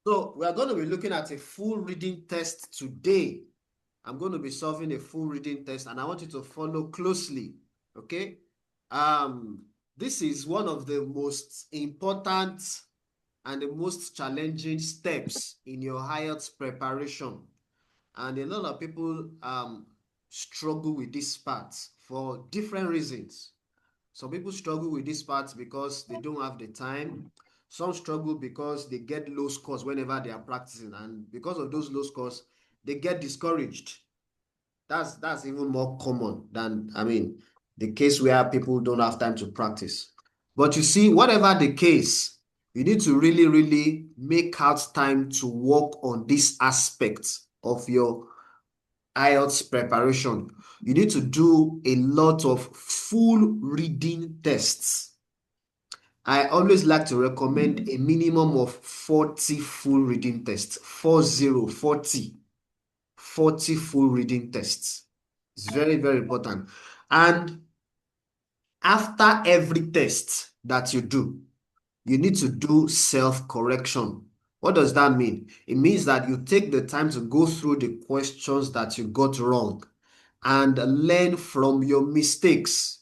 So we are going to be looking at a full reading test today. I'm going to be solving a full reading test, and I want you to follow closely. Okay. This is one of the most important and the most challenging steps in your IELTS preparation. And a lot of people struggle with this part for different reasons. Some people struggle with this part because they don't have the time. Some struggle because they get low scores whenever they are practicing, and because of those low scores, they get discouraged. That's even more common than, the case where people don't have time to practice. But you see, whatever the case, you need to really, really make out time to work on this aspect of your IELTS preparation. You need to do a lot of full reading tests. I always like to recommend a minimum of 40 full reading tests. 40 full reading tests. It's very, very important. And after every test that you do, you need to do self-correction. What does that mean? It means that you take the time to go through the questions that you got wrong and learn from your mistakes.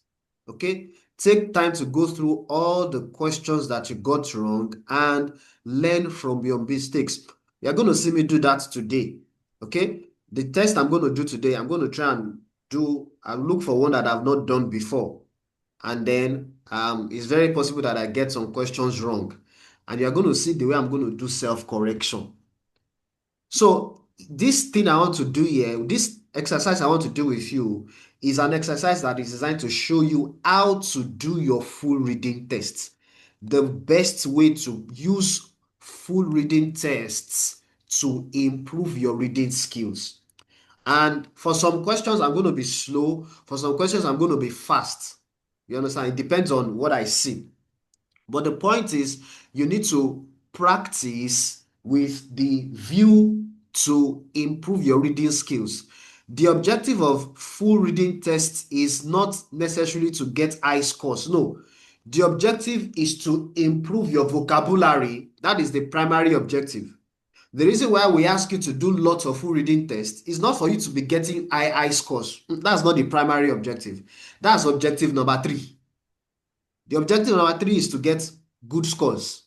Okay? Take time to go through all the questions that you got wrong and learn from your mistakes. You're going to see me do that today. Okay? The test I'm going to do today, I'm going to try and look for one that I've not done before. And then it's very possible that I get some questions wrong. And you're going to see the way I'm going to do self-correction. So this thing I want to do here, this exercise I want to do with you is an exercise that is designed to show you how to do your full reading tests. The best way to use full reading tests to improve your reading skills. And for some questions, I'm going to be slow. For some questions, I'm going to be fast. You understand? It depends on what I see. But the point is, you need to practice with the view to improve your reading skills. The objective of full reading tests is not necessarily to get high scores. No, the objective is to improve your vocabulary. That is the primary objective. The reason why we ask you to do lots of full reading tests is not for you to be getting high scores. That's not the primary objective. That's objective number 3. The objective number 3 is to get good scores.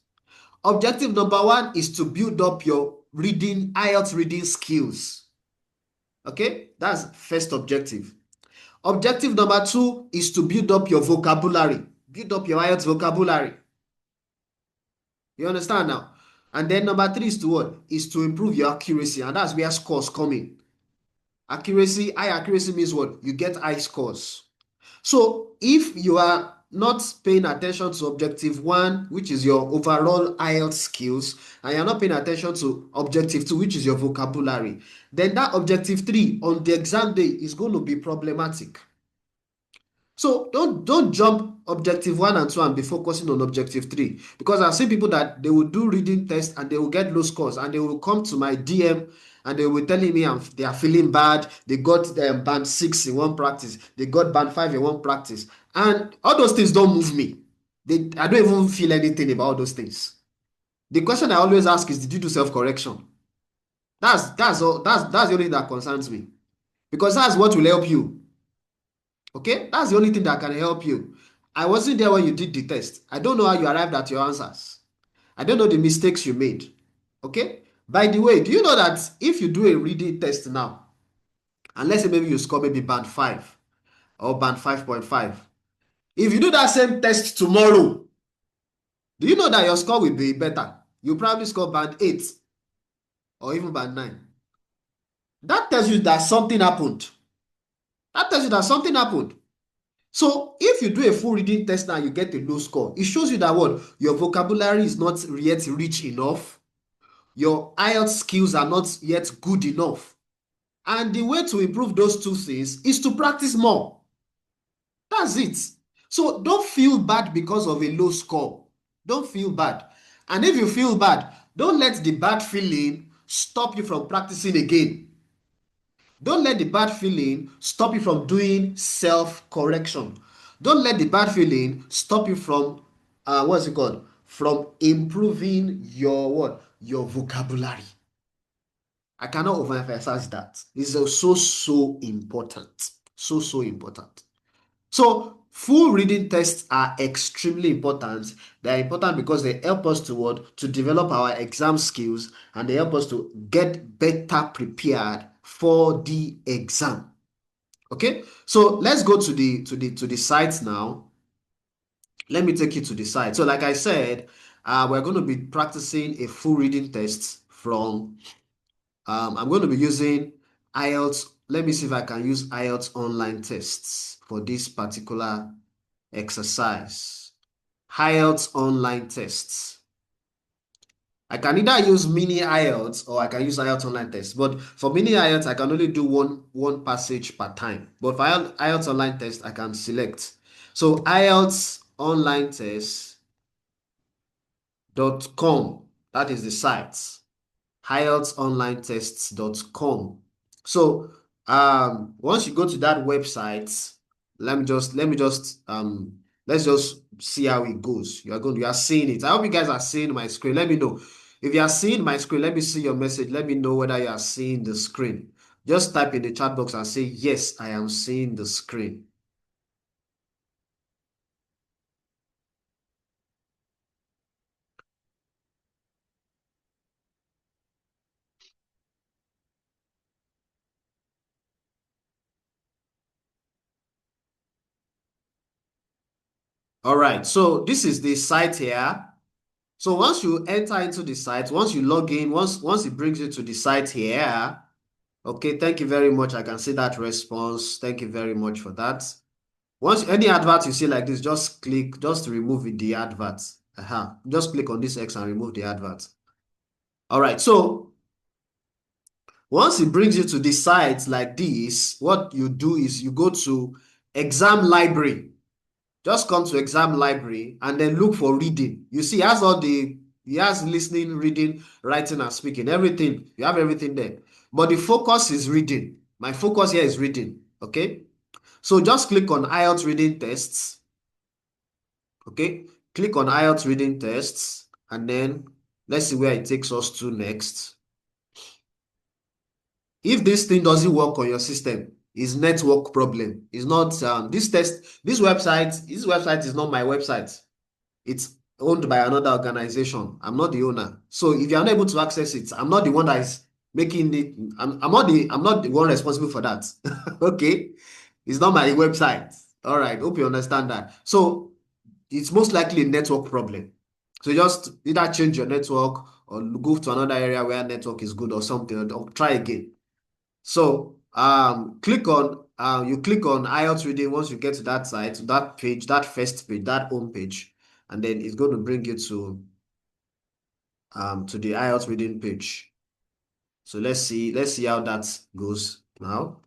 Objective number 1 is to build up your IELTS reading skills. Okay, that's first objective. Objective number 2 is to build up your vocabulary. Build up your IELTS vocabulary. You understand now? And then number 3 is to what? Is to improve your accuracy, and that's where scores come in. Accuracy, high accuracy means what? You get high scores. So if you are not paying attention to objective 1, which is your overall IELTS skills, and you're not paying attention to objective 2, which is your vocabulary, then that objective 3 on the exam day is going to be problematic. So don't jump objective 1 and 2 and be focusing on objective 3, because I've seen people that they will do reading tests and they will get low scores and they will come to my DM and they will telling me they are feeling bad. They got band 6 in one practice. They got band 5 in one practice. And all those things don't move me. I don't even feel anything about those things. The question I always ask is, did you do self-correction? That's the only thing that concerns me, because that's what will help you. Okay, that's the only thing that can help you. I wasn't there when you did the test. I don't know how you arrived at your answers. I don't know the mistakes you made. Okay, by the way, do you know that if you do a reading test now, and let's say maybe you score maybe band 5 or band 5.5, if you do that same test tomorrow, do you know that your score will be better? You probably score band 8 or even band 9. That tells you that something happened. That tells you that something happened. So if you do a full reading test now, you get a low score. It shows you that what? Your vocabulary is not yet rich enough. Your IELTS skills are not yet good enough. And the way to improve those two things is to practice more. That's it. So don't feel bad because of a low score. Don't feel bad. And if you feel bad, don't let the bad feeling stop you from practicing again. Don't let the bad feeling stop you from doing self-correction. Don't let the bad feeling stop you from, from improving your what? Your vocabulary. I cannot overemphasize that. It's so important. So important. So full reading tests are extremely important. They are important because they help us to develop our exam skills, and they help us to get better prepared for the exam. Okay, so let's go to the site now. Let me take you to the site. So like I said, we're going to be practicing a full reading test from I'm going to be using IELTS. Let me see if I can use IELTS online tests for this particular exercise. IELTS online tests. I can either use mini IELTS or I can use IELTS online tests. But for mini IELTS, I can only do one passage per time. But for IELTS online test, I can select. So IELTS online test.com. That is the site. IELTSonlinetests.com. So once you go to that website, let's just see how it goes. You are seeing it. I hope you guys are seeing my screen. Let me know. If you are seeing my screen, let me see your message. Let me know whether you are seeing the screen. Just type in the chat box and say, yes, I am seeing the screen. All right, so this is the site here. So once you enter into the site, once you log in, once it brings you to the site here, okay, thank you very much. I can see that response. Thank you very much for that. Once any advert you see like this, just click, just remove the advert. Just click on this X and remove the advert. All right, so once it brings you to the site like this, what you do is you go to exam library. Just come to exam library and then look for reading. You see, he has listening, reading, writing, and speaking. Everything. You have everything there. But the focus is reading. My focus here is reading. Okay. So just click on IELTS reading tests. Okay. Click on IELTS reading tests, and then let's see where it takes us to next. If this thing doesn't work on your system, it's network problem. It's not this website is not my website. It's owned by another organization. I'm not the owner. So if you're unable to access it, I'm not the one that is making it. I'm not the one responsible for that. Okay. It's not my website. All right. Hope you understand that. So it's most likely a network problem. So just either change your network or go to another area where network is good or something, or try again. So you click on IELTS reading once you get to that site, to that page, that first page, that home page, and then it's going to bring you to the IELTS reading page. So let's see how that goes now.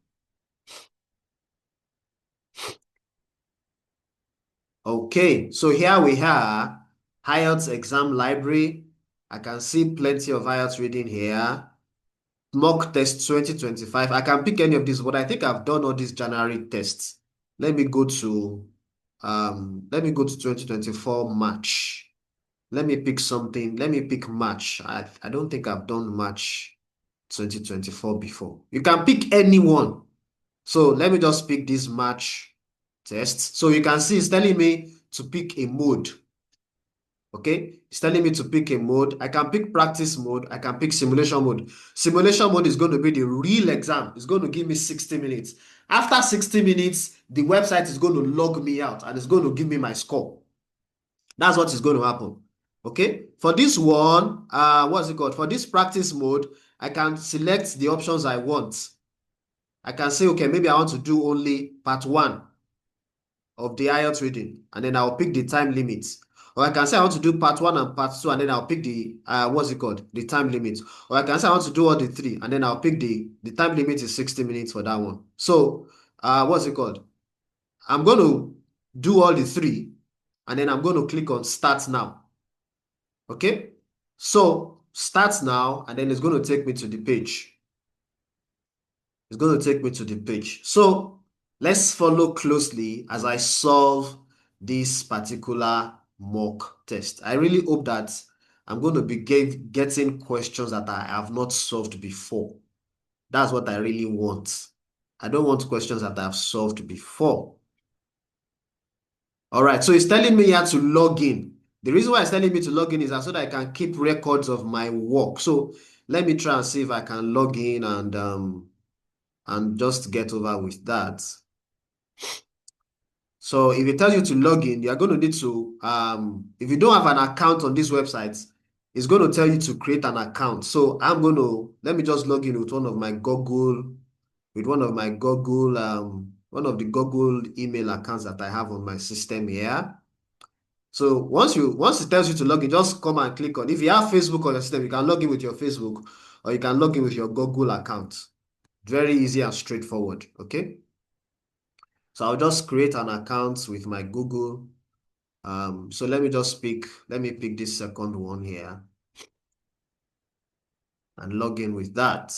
Okay, so here we have IELTS exam library. I can see plenty of IELTS reading here. Mock test 2025. I can pick any of these, but I think I've done all these January tests. Let me go to 2024 March. Let me pick something. Let me pick March. I don't think I've done March 2024 before. You can pick anyone. So let me just pick this March test. So you can see it's telling me to pick a mode. Okay, it's telling me to pick a mode. I can pick practice mode. I can pick simulation mode. Simulation mode is going to be the real exam. It's going to give me 60 minutes. After 60 minutes, the website is going to log me out and it's going to give me my score. That's what is going to happen. Okay, for this one, what's it called? For this practice mode, I can select the options I want. I can say, okay, maybe I want to do only part 1 of the IELTS reading, and then I'll pick the time limits. Or I can say I want to do part 1 and part 2, and then I'll pick the the time limit. Or I can say I want to do all the 3, and then I'll pick the time limit is 60 minutes for that one. So I'm going to do all the 3, and then I'm going to click on start now. Okay, so start now, and then it's going to take me to the page. It's going to take me to the page. So let's follow closely as I solve this particular mock test. I really hope that I'm going to be getting questions that I have not solved before. That's what I really want. I don't want questions that I've solved before. All right, so it's telling me here to log in. The reason why it's telling me to log in is that so that I can keep records of my work. So let me try and see if I can log in and just get over with that. So if it tells you to log in, you're going to need to, if you don't have an account on this website, it's going to tell you to create an account. So let me just log in with one of my Google, one of the Google email accounts that I have on my system here. So once it tells you to log in, just come and click on. If you have Facebook on your system, you can log in with your Facebook or you can log in with your Google account. Very easy and straightforward, okay? So I'll just create an account with my Google. So let me pick this second one here and log in with that.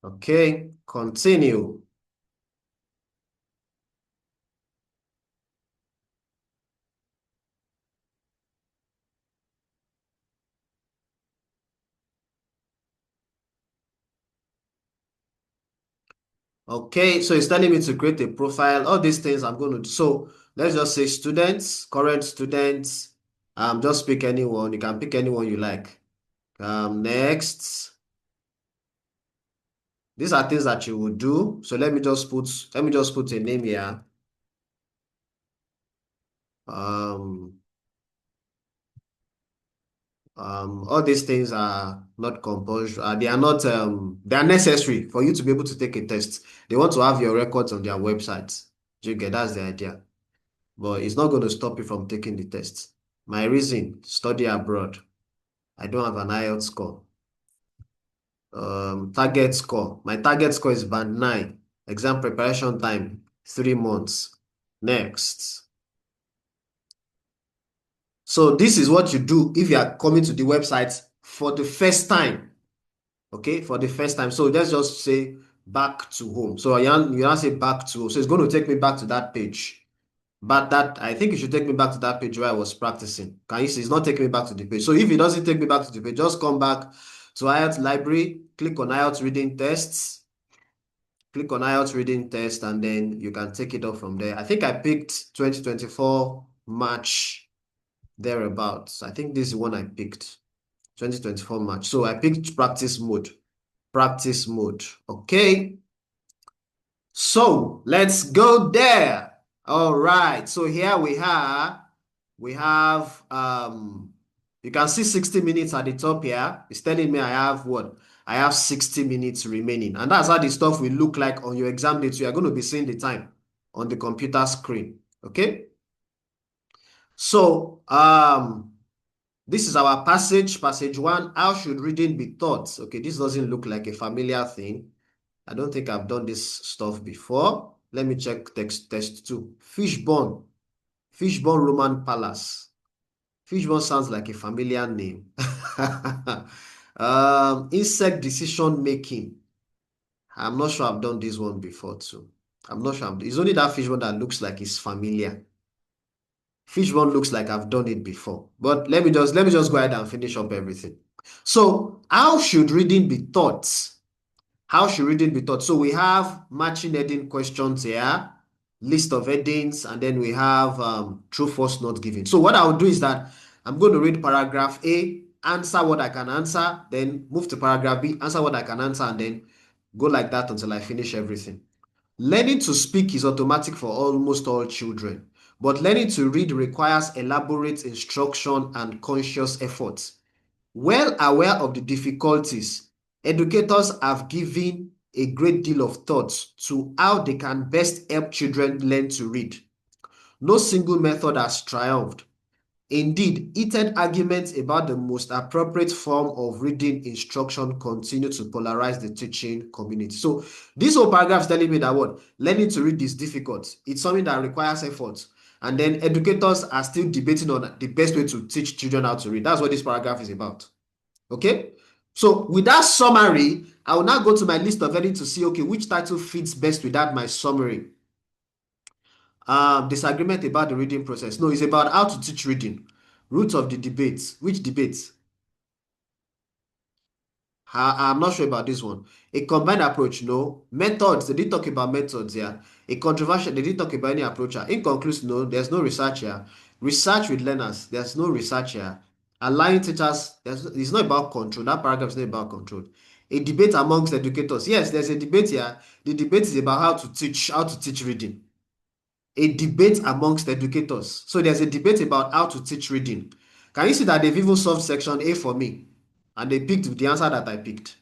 Okay, continue. Okay, so it's telling me to create a profile. All these things I'm going to do. So let's just say students, current students. Just pick anyone. You can pick anyone you like. Next. These are things that you would do. So let me just put a name here. Um, all these things are not compulsory. They are not. They are necessary for you to be able to take a test. They want to have your records on their website. Do you get? That's the idea. But it's not going to stop you from taking the test. My reason: study abroad. I don't have an IELTS score. Target score. My target score is band 9. Exam preparation time 3 months. Next. So this is what you do if you are coming to the website for the first time. Okay, for the first time. So let's just say back to home. So you now say back to home. So it's going to take me back to that page. But that I think it should take me back to that page where I was practicing. Can you see? It's not taking me back to the page. So if it doesn't take me back to the page, just come back to IELTS library, click on IELTS reading tests, click on IELTS reading test, and then you can take it off from there. I think I picked 2024 March thereabouts. I think this is one I picked. 2024 March. So I picked practice mode. Practice mode. Okay. So let's go there. All right. So here we have you can see 60 minutes at the top here. It's telling me I have what? I have 60 minutes remaining. And that's how the stuff will look like on your exam date. So you're going to be seeing the time on the computer screen. Okay. So this is our passage 1. How should reading be taught? Okay, this doesn't look like a familiar thing. I don't think I've done this stuff before. Let me check test 2. Fishbone Roman Palace. Fishbone sounds like a familiar name. Insect decision making. I'm not sure I've done this one before too. I'm not sure. It's only that fishbone that looks like it's familiar. Fishbone looks like I've done it before. But let me just go ahead and finish up everything. So how should reading be taught? How should reading be taught? So we have matching heading questions here, list of headings, and then we have true, false, not given. So what I'll do is that I'm going to read paragraph A, answer what I can answer, then move to paragraph B, answer what I can answer, and then go like that until I finish everything. Learning to speak is automatic for almost all children, but learning to read requires elaborate instruction and conscious effort. Well aware of the difficulties, educators have given a great deal of thought to how they can best help children learn to read. No single method has triumphed. Indeed, heated arguments about the most appropriate form of reading instruction continue to polarize the teaching community. So this whole paragraph is telling me that what? Learning to read is difficult. It's something that requires effort. And then educators are still debating on the best way to teach children how to read. That's what this paragraph is about. Okay? So with that summary, I will now go to my list of headings to see, okay, which title fits best with that my summary. Disagreement about the reading process. No, it's about how to teach reading. Roots of the debates. Which debates? I'm not sure about this one. A combined approach, no. Methods, they didn't talk about methods here. A controversial, they didn't talk about any approach here. In conclusion, no, there's no research here. Research with learners, there's no research here. Aligning teachers, it's not about control. That paragraph is not about control. A debate amongst educators. Yes, there's a debate here. The debate is about how to teach reading. A debate amongst educators. So there's a debate about how to teach reading. Can you see that they've even solved section A for me? And they picked the answer that I picked.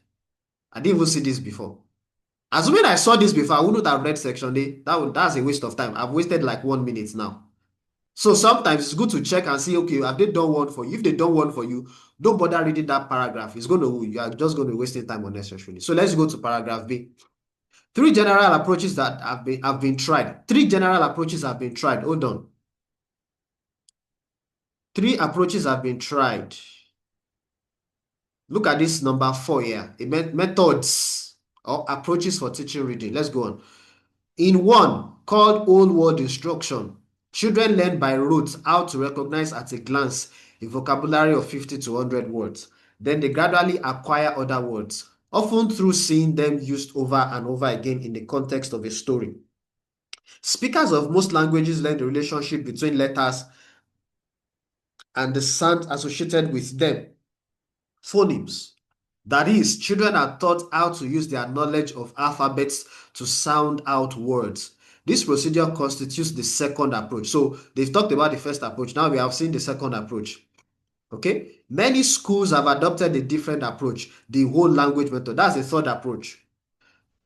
I didn't even see this before. Assuming I saw this before, I wouldn't have read section A. That's a waste of time. I've wasted like 1 minute now. So sometimes it's good to check and see, okay, have they done one for you? If they done one for you, don't bother reading that paragraph. You are just going to be wasting time unnecessarily. So let's go to paragraph B. Three general approaches that have been tried. Three general approaches have been tried. Hold on. Three approaches have been tried. Look at this number 4 here. Methods or approaches for teaching reading. Let's go on. In one, called Old World Instruction, children learn by rote how to recognize at a glance a vocabulary of 50 to 100 words. Then they gradually acquire other words, often through seeing them used over and over again in the context of a story. Speakers of most languages learn the relationship between letters and the sound associated with them, phonemes. That is, children are taught how to use their knowledge of alphabets to sound out words. This procedure constitutes the second approach. So they've talked about the first approach. Now we have seen the second approach. Okay? Many schools have adopted a different approach, the whole language method. That's the third approach.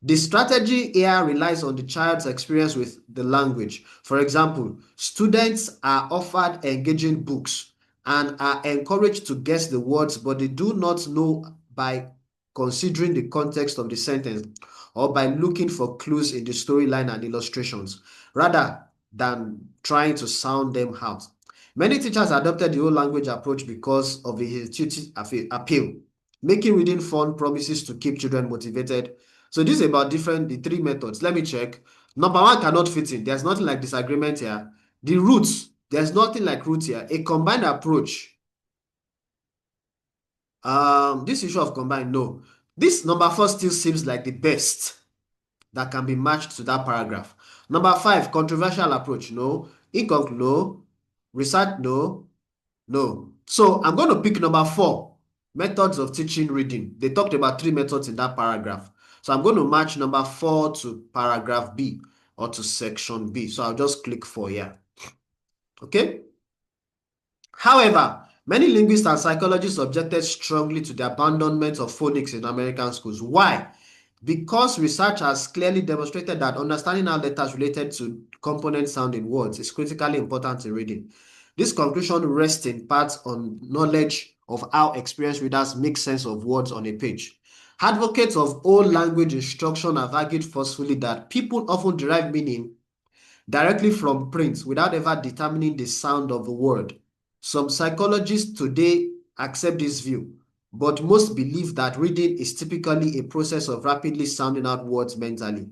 The strategy here relies on the child's experience with the language. For example, students are offered engaging books and are encouraged to guess the words, but they do not know by considering the context of the sentence or by looking for clues in the storyline and illustrations, rather than trying to sound them out. Many teachers adopted the whole language approach because of the intuitive appeal, making reading fun promises to keep children motivated. So this is about the three methods. Let me check. Number one cannot fit in. There's nothing like disagreement here. The roots, there's nothing like roots here. A combined approach. This issue of combined, no. This number 4 still seems like the best that can be matched to that paragraph. Number 5, controversial approach, no. Inconc, no. Research, no. No. So I'm going to pick number 4, methods of teaching reading. They talked about 3 methods in that paragraph. So I'm going to match number 4 to paragraph B or to section B. So I'll just click 4 here. Okay? However, many linguists and psychologists objected strongly to the abandonment of phonics in American schools. Why? Because research has clearly demonstrated that understanding how letters related to component sound in words is critically important in reading. This conclusion rests in part on knowledge of how experienced readers make sense of words on a page. Advocates of old language instruction have argued forcefully that people often derive meaning directly from print without ever determining the sound of the word. Some psychologists today accept this view, but most believe that reading is typically a process of rapidly sounding out words mentally.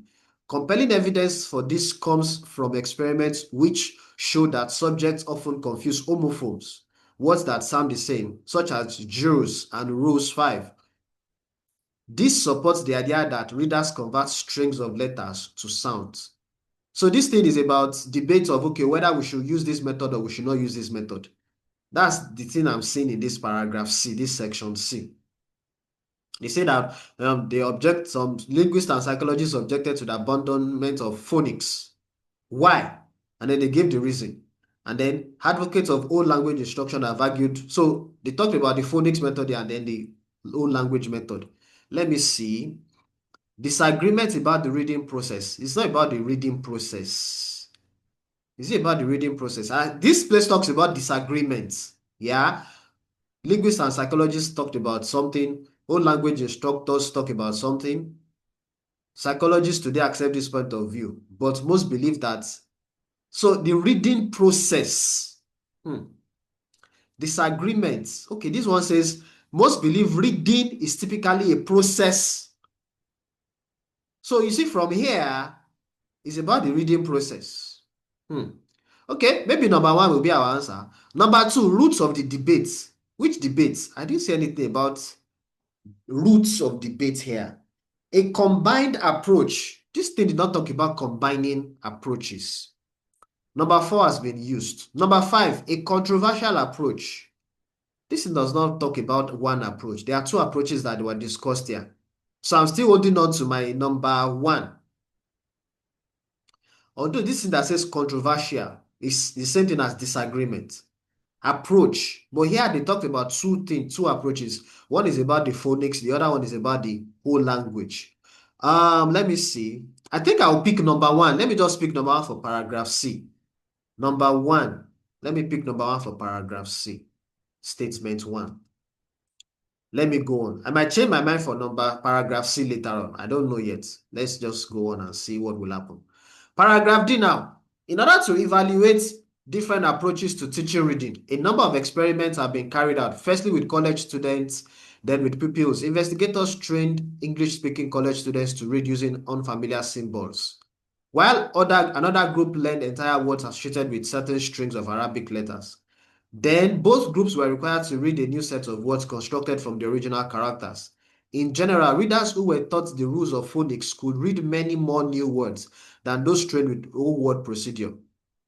Compelling evidence for this comes from experiments which show that subjects often confuse homophones, words that sound the same, such as Jules and Rules 5. This supports the idea that readers convert strings of letters to sounds. So this thing is about debate of, okay, whether we should use this method or we should not use this method. That's the thing I'm seeing in this paragraph C, this section C. They say that some linguists and psychologists objected to the abandonment of phonics. Why? And then they gave the reason. And then advocates of old language instruction have argued. So they talked about the phonics method and then the old language method. Let me see. Disagreement about the reading process. It's not about the reading process. Is it about the reading process? This place talks about disagreements. Yeah. Linguists and psychologists talked about something. Old language instructors talk about something. Psychologists today accept this point of view, but most believe that. So the reading process. Disagreements. Okay, this one says Most believe reading is typically a process. So you see from here, it's about the reading process. Okay, maybe number one will be our answer. Number two, roots of the debates. Which debates? I didn't say anything about roots of debate here. A combined approach. This thing did not talk about combining approaches. Number four has been used. Number five, a controversial approach. This does not talk about one approach. There are two approaches that were discussed here. So I'm still holding on to my number one. Although this thing that says controversial is the same thing as disagreement. Approach. But here they talked about two things, two approaches. One is about the phonics, the other one is about the whole language. Let me see. I think I'll pick number one. Let me just pick number one for paragraph C. Number one. Let me pick number one for paragraph C. Statement one. Let me go on. I might change my mind for paragraph C later on. I don't know yet. Let's just go on and see what will happen. Paragraph D now. In order to evaluate different approaches to teaching reading, a number of experiments have been carried out, firstly with college students, then with pupils. Investigators trained English-speaking college students to read using unfamiliar symbols, while another group learned entire words associated with certain strings of Arabic letters. Then both groups were required to read a new set of words constructed from the original characters. In general, readers who were taught the rules of phonics could read many more new words than those trained with old word procedure.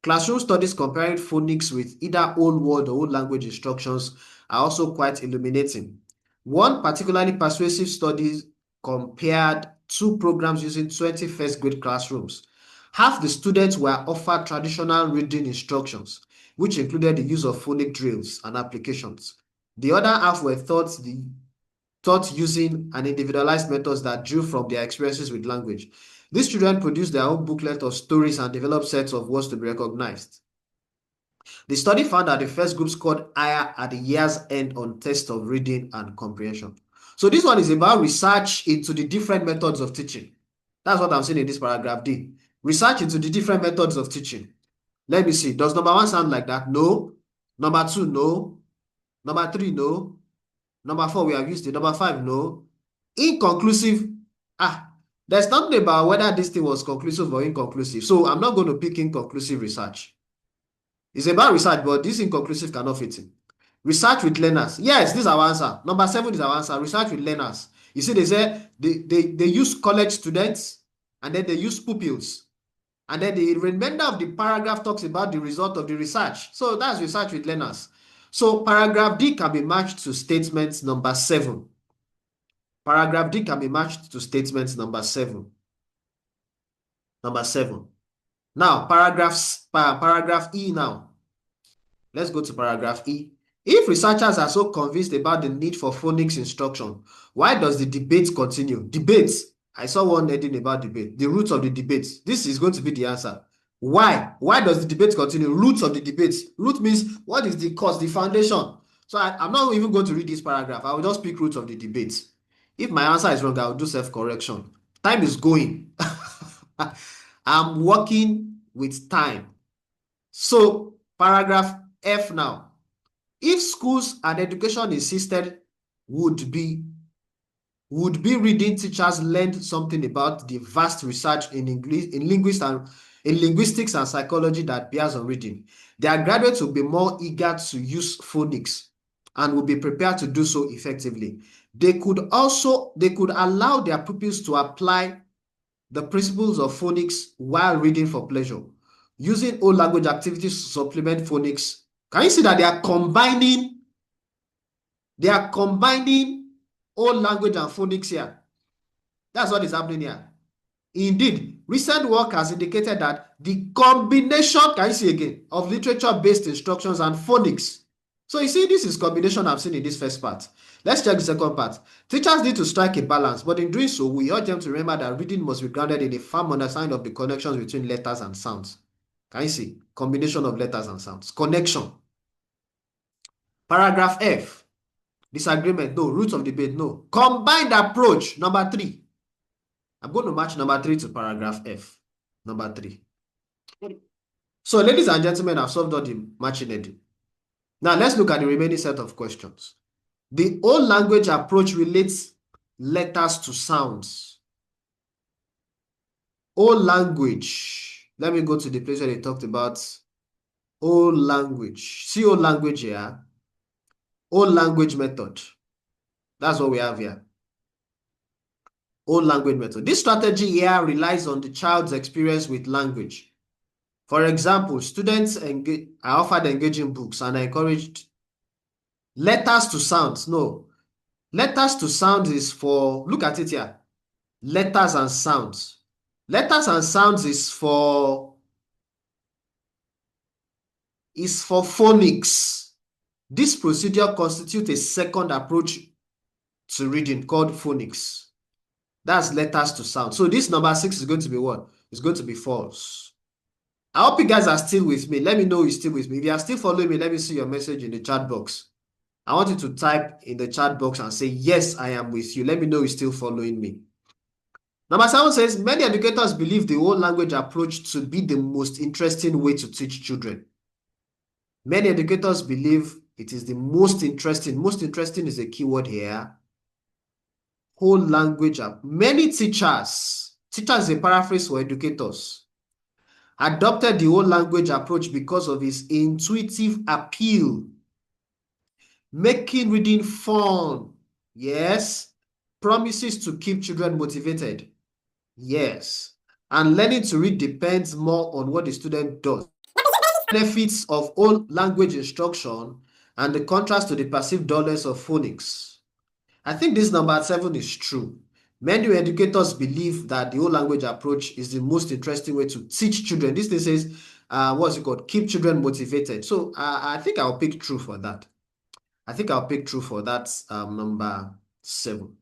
Classroom studies comparing phonics with either old word or old language instructions are also quite illuminating. One particularly persuasive study compared two programs using 20 first grade classrooms. Half the students were offered traditional reading instructions, which included the use of phonic drills and applications. The other half were taught using an individualized methods that drew from their experiences with language. These children produced their own booklet of stories and developed sets of words to be recognized. The study found that the first group scored higher at the year's end on tests of reading and comprehension. So this one is about research into the different methods of teaching. That's what I'm saying in this paragraph D. Research into the different methods of teaching. Let me see. Does number one sound like that? No. Number two, no. Number three, no. Number four, we have used it. Number five, no. Inconclusive. There's nothing about whether this thing was conclusive or inconclusive. So I'm not going to pick inconclusive research. It's about research, but this inconclusive cannot fit in. Research with learners. Yes, this is our answer. Number seven is our answer. Research with learners. You see, they say they use college students and then they use pupils. And then the remainder of the paragraph talks about the result of the research. So that's research with learners. So paragraph D can be matched to statement number 7. Paragraph D can be matched to statement number 7. Number 7. Now, paragraph E now. Let's go to paragraph E. If researchers are so convinced about the need for phonics instruction, why does the debate continue? Debate. I saw one heading about debate. The roots of the debate. This is going to be the answer. Why? Why does the debate continue? Roots of the debate. Root means what is the cause, the foundation. So I'm not even going to read this paragraph. I will just pick roots of the debate. If my answer is wrong, I will do self-correction. Time is going. I'm working with time. So paragraph F now. If schools and education insisted would be reading teachers learned something about the vast research in linguistics and psychology that bears on reading, their graduates will be more eager to use phonics and will be prepared to do so effectively. They could allow their pupils to apply the principles of phonics while reading for pleasure, using old language activities to supplement phonics. Can you see that they are combining old language and phonics here? That's what is happening here. Indeed, recent work has indicated that the combination, can you see again, of literature-based instructions and phonics. So you see, this is combination I've seen in this first part. Let's check the second part. Teachers need to strike a balance, but in doing so, we urge them to remember that reading must be grounded in a firm understanding of the connections between letters and sounds. Can you see? Combination of letters and sounds. Connection. Paragraph F. Disagreement, no. Roots of debate, no. Combined approach, number 3. I'm going to match number 3 to paragraph F. Number 3. So, ladies and gentlemen, I've solved all the matching heading. Now, let's look at the remaining set of questions. The old language approach relates letters to sounds. Old language. Let me go to the place where they talked about old language. See old language here. Old language method. That's what we have here. Old language method. This strategy here relies on the child's experience with language. For example, students are offered engaging books and are encouraged letters to sounds. No, letters to sounds is for, look at it here, letters and sounds. Letters and sounds is for phonics. This procedure constitutes a second approach to reading called phonics. That's letters to sound. So this number 6 is going to be what? It's going to be false. I hope you guys are still with me. Let me know you're still with me. If you are still following me, let me see your message in the chat box. I want you to type in the chat box and say, yes, I am with you. Let me know you're still following me. Number 7 says, many educators believe the whole language approach to be the most interesting way to teach children. Many educators believe it is the most interesting. Most interesting is a keyword here. Whole language. Many teachers is a paraphrase for educators, adopted the whole language approach because of its intuitive appeal, making reading fun. Yes. Promises to keep children motivated. Yes. And learning to read depends more on what the student does. Benefits of whole language instruction and the contrast to the perceived dullness of phonics. I think this number 7 is true. Many educators believe that the whole language approach is the most interesting way to teach children. This thing says, what's it called? Keep children motivated. So I think I'll pick true for that. I think I'll pick true for that number 7.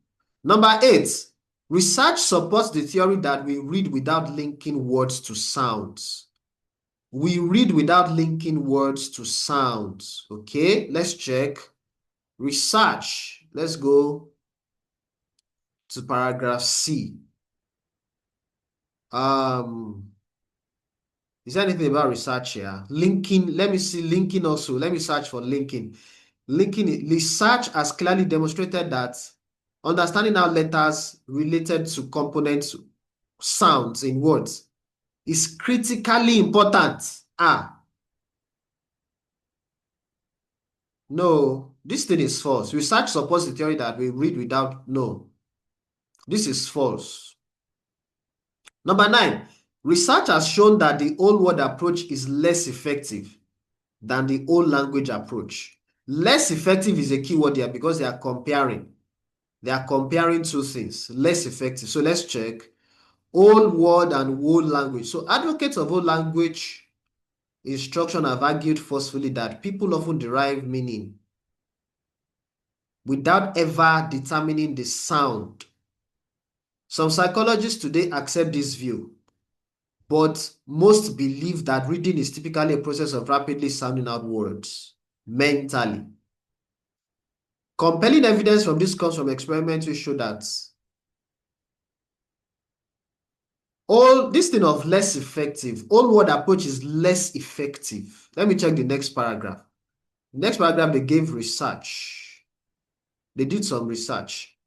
Number 8, research supports the theory that we read without linking words to sounds. We read without linking words to sounds. Okay, let's check. Research. Let's go to paragraph C. Is there anything about research here? Linking, let me see linking also. Let me search for linking. Linking, research has clearly demonstrated that understanding how letters related to components, sounds in words is critically important. No, this thing is false. Research supports the theory that we read without, no. This is false. Number 9, research has shown that the old word approach is less effective than the old language approach. Less effective is a keyword here because they are comparing. They are comparing two things. Less effective. So let's check. Old word and old language. So advocates of old language instruction have argued forcefully that people often derive meaning without ever determining the sound. Some psychologists today accept this view, but most believe that reading is typically a process of rapidly sounding out words mentally. Compelling evidence from this comes from experiments which show that this thing of less effective, old word approach is less effective. Let me check the next paragraph. The next paragraph, they gave research. They did some research.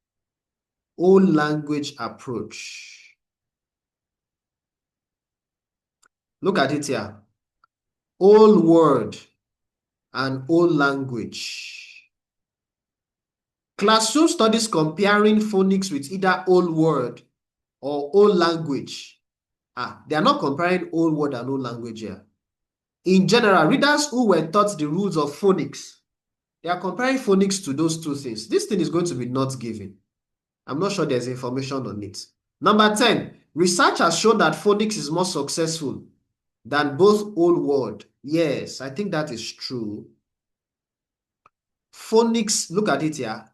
Old language approach. Look at it here. Old word and old language. Classroom studies comparing phonics with either old word or old language. They are not comparing old word and old language here. In general, readers who were taught the rules of phonics, they are comparing phonics to those two things. This thing is going to be not given. I'm not sure there's information on it. Number 10, research has shown that phonics is more successful than both old word. Yes, I think that is true. Phonics, look at it here.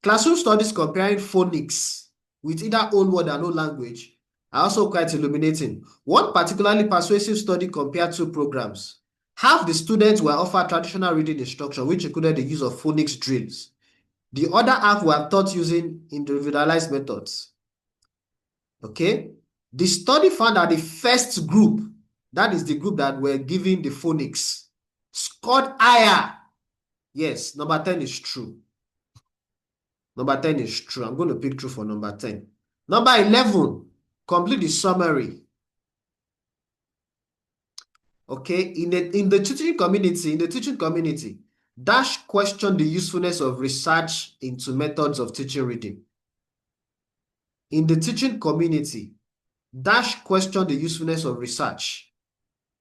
Classroom studies comparing phonics with either old word and old language are also quite illuminating. One particularly persuasive study compared two programs. Half the students were offered traditional reading instruction, which included the use of phonics drills. The other half were taught using individualized methods. Okay? The study found that the first group, that is the group that were given the phonics, scored higher. Yes, number 10 is true. Number 10 is true. I'm going to pick true for number 10. Number 11, complete the summary. Okay, in the teaching community, Dash question the usefulness of research into methods of teaching reading. In the teaching community, Dash question the usefulness of research.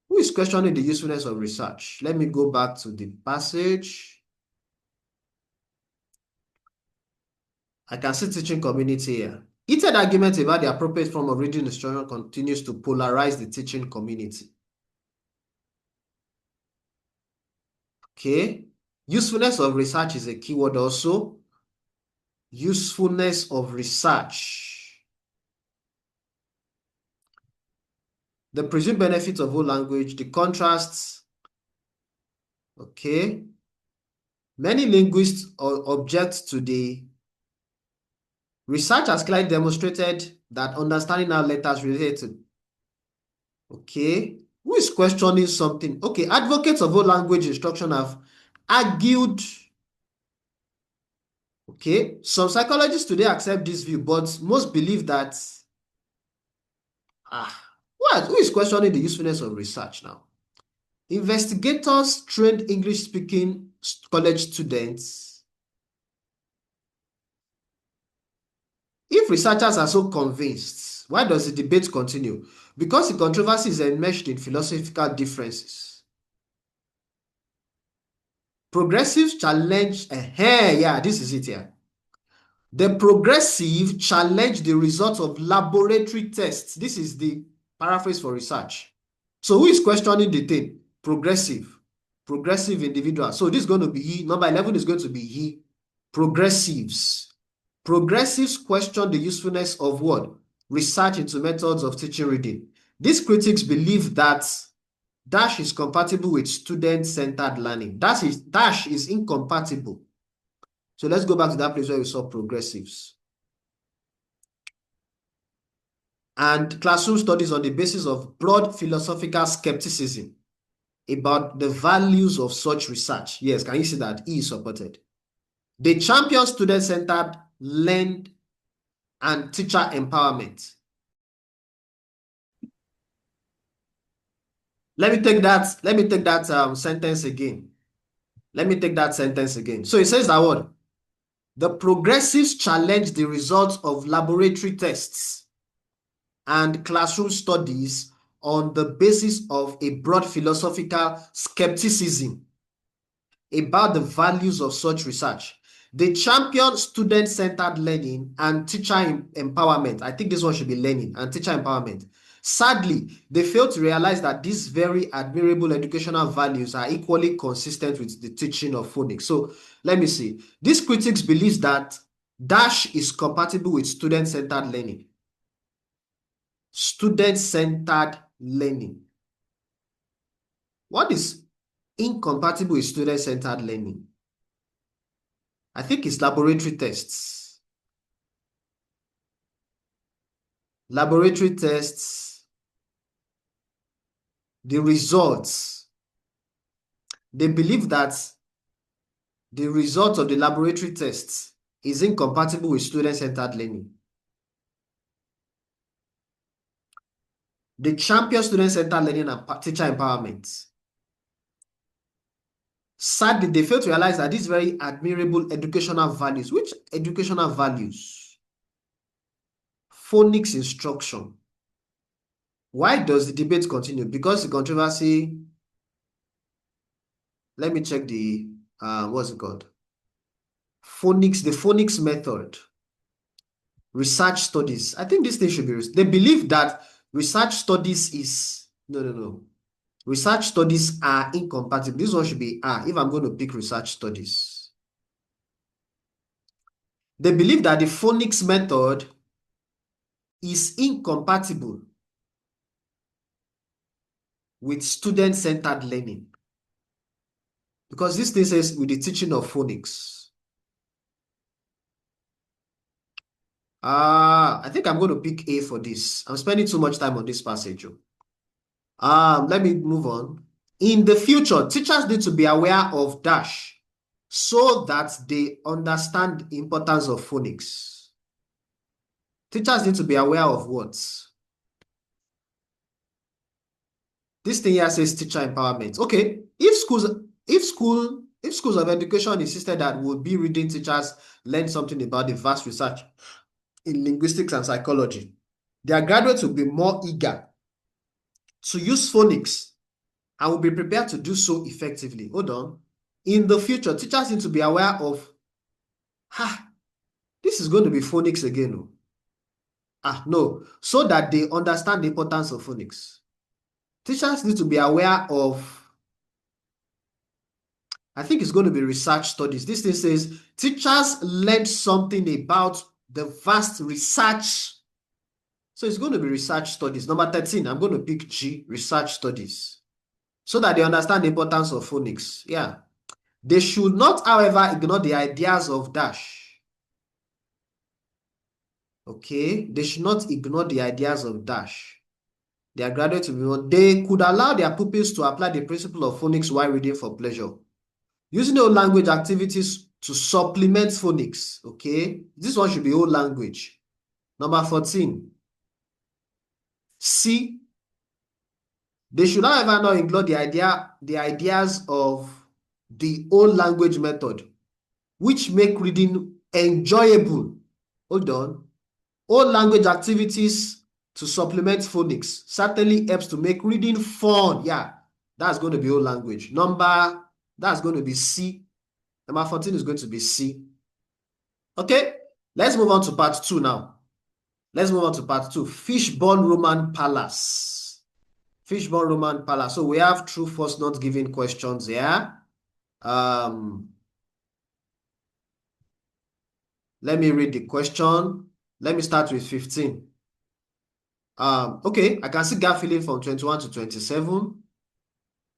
Who is questioning the usefulness of research? Let me go back to the passage. I can see teaching community here. Heated argument about the appropriate form of reading instruction continues to polarize the teaching community. Okay. Usefulness of research is a keyword also. Usefulness of research. The presumed benefits of whole language, the contrasts. Okay. Many linguists object to the research has clearly demonstrated that understanding how letters relate to. Okay. Who is questioning something? Okay. Advocates of whole language instruction have argued. Okay. Some psychologists today accept this view, but most believe that who is questioning the usefulness of research now? Investigators trained English-speaking college students. If researchers are so convinced, why does the debate continue? Because the controversy is enmeshed in philosophical differences. Progressives challenge, yeah, this is it here. The progressive challenge the results of laboratory tests. This is the paraphrase for research. So who is questioning the thing? Progressive individual. So this is going to be he. Number 11 is going to be he. Progressives question the usefulness of what? Research into methods of teaching reading. These critics believe that Dash is compatible with student-centered learning. Dash is incompatible. So let's go back to that place where we saw progressives. And classroom studies on the basis of broad philosophical skepticism about the values of such research. Yes, can you see that? E is supported. They champion student-centered learn and teacher empowerment. Let me take that sentence again. So it says that what? The progressives challenge the results of laboratory tests and classroom studies on the basis of a broad philosophical skepticism about the values of such research. They champion student-centered learning and teacher empowerment. I think this one should be learning and teacher empowerment. Sadly, they fail to realize that these very admirable educational values are equally consistent with the teaching of phonics. So let me see. These critics believe that Dash is compatible with student-centered learning. Student-centered learning. What is incompatible with student-centered learning? I think it's laboratory tests. Laboratory tests, the results. They believe that the result of the laboratory tests is incompatible with student-centered learning. They champion student-centered learning and teacher empowerment. Sadly, they fail to realize that these very admirable educational values, which educational values? Phonics instruction. Why does the debate continue? Because the controversy, let me check the, what's it called? Phonics, the phonics method. Research studies. I think this thing should be, they believe that research studies is, no. Research studies are incompatible. This one should be if I'm going to pick research studies. They believe that the phonics method is incompatible with student-centered learning. Because this thing says with the teaching of phonics. I think I'm going to pick A for this. I'm spending too much time on this passage. Let me move on. In the future, teachers need to be aware of Dash. so that they understand the importance of phonics. Teachers need to be aware of what? This thing here says teacher empowerment. Okay, if schools of education insisted that would be reading teachers learn something about the vast research in linguistics and psychology, their graduates will be more eager to use phonics and will be prepared to do so effectively. Hold on. In the future, teachers need to be aware of, this is going to be phonics again. No, so that they understand the importance of phonics. Teachers need to be aware of, I think it's going to be research studies. This thing says teachers learn something about the vast research. So it's going to be research studies. Number 13, I'm going to pick G, research studies, so that they understand the importance of phonics. Yeah. They should not, however, ignore the ideas of dash. Okay. They should not ignore the ideas of dash. Their graduates will be, they could allow their pupils to apply the principle of phonics while reading for pleasure, using old language activities to supplement phonics. Okay, this one should be old language. Number 14, C. They should, however, not ignore the ideas of the old language method, which make reading enjoyable. Hold on. Old language activities to supplement phonics certainly helps to make reading fun. Yeah, that's going to be old language. That's going to be C. Number 14 is going to be C. Okay, let's move on to part 2 now. Let's move on to part 2. Fishbourne Roman Palace. Fishbourne Roman Palace. So we have true, false, not given questions here. Let me read the question. Let me start with 15. Okay, I can see gap filling from 21 to 27.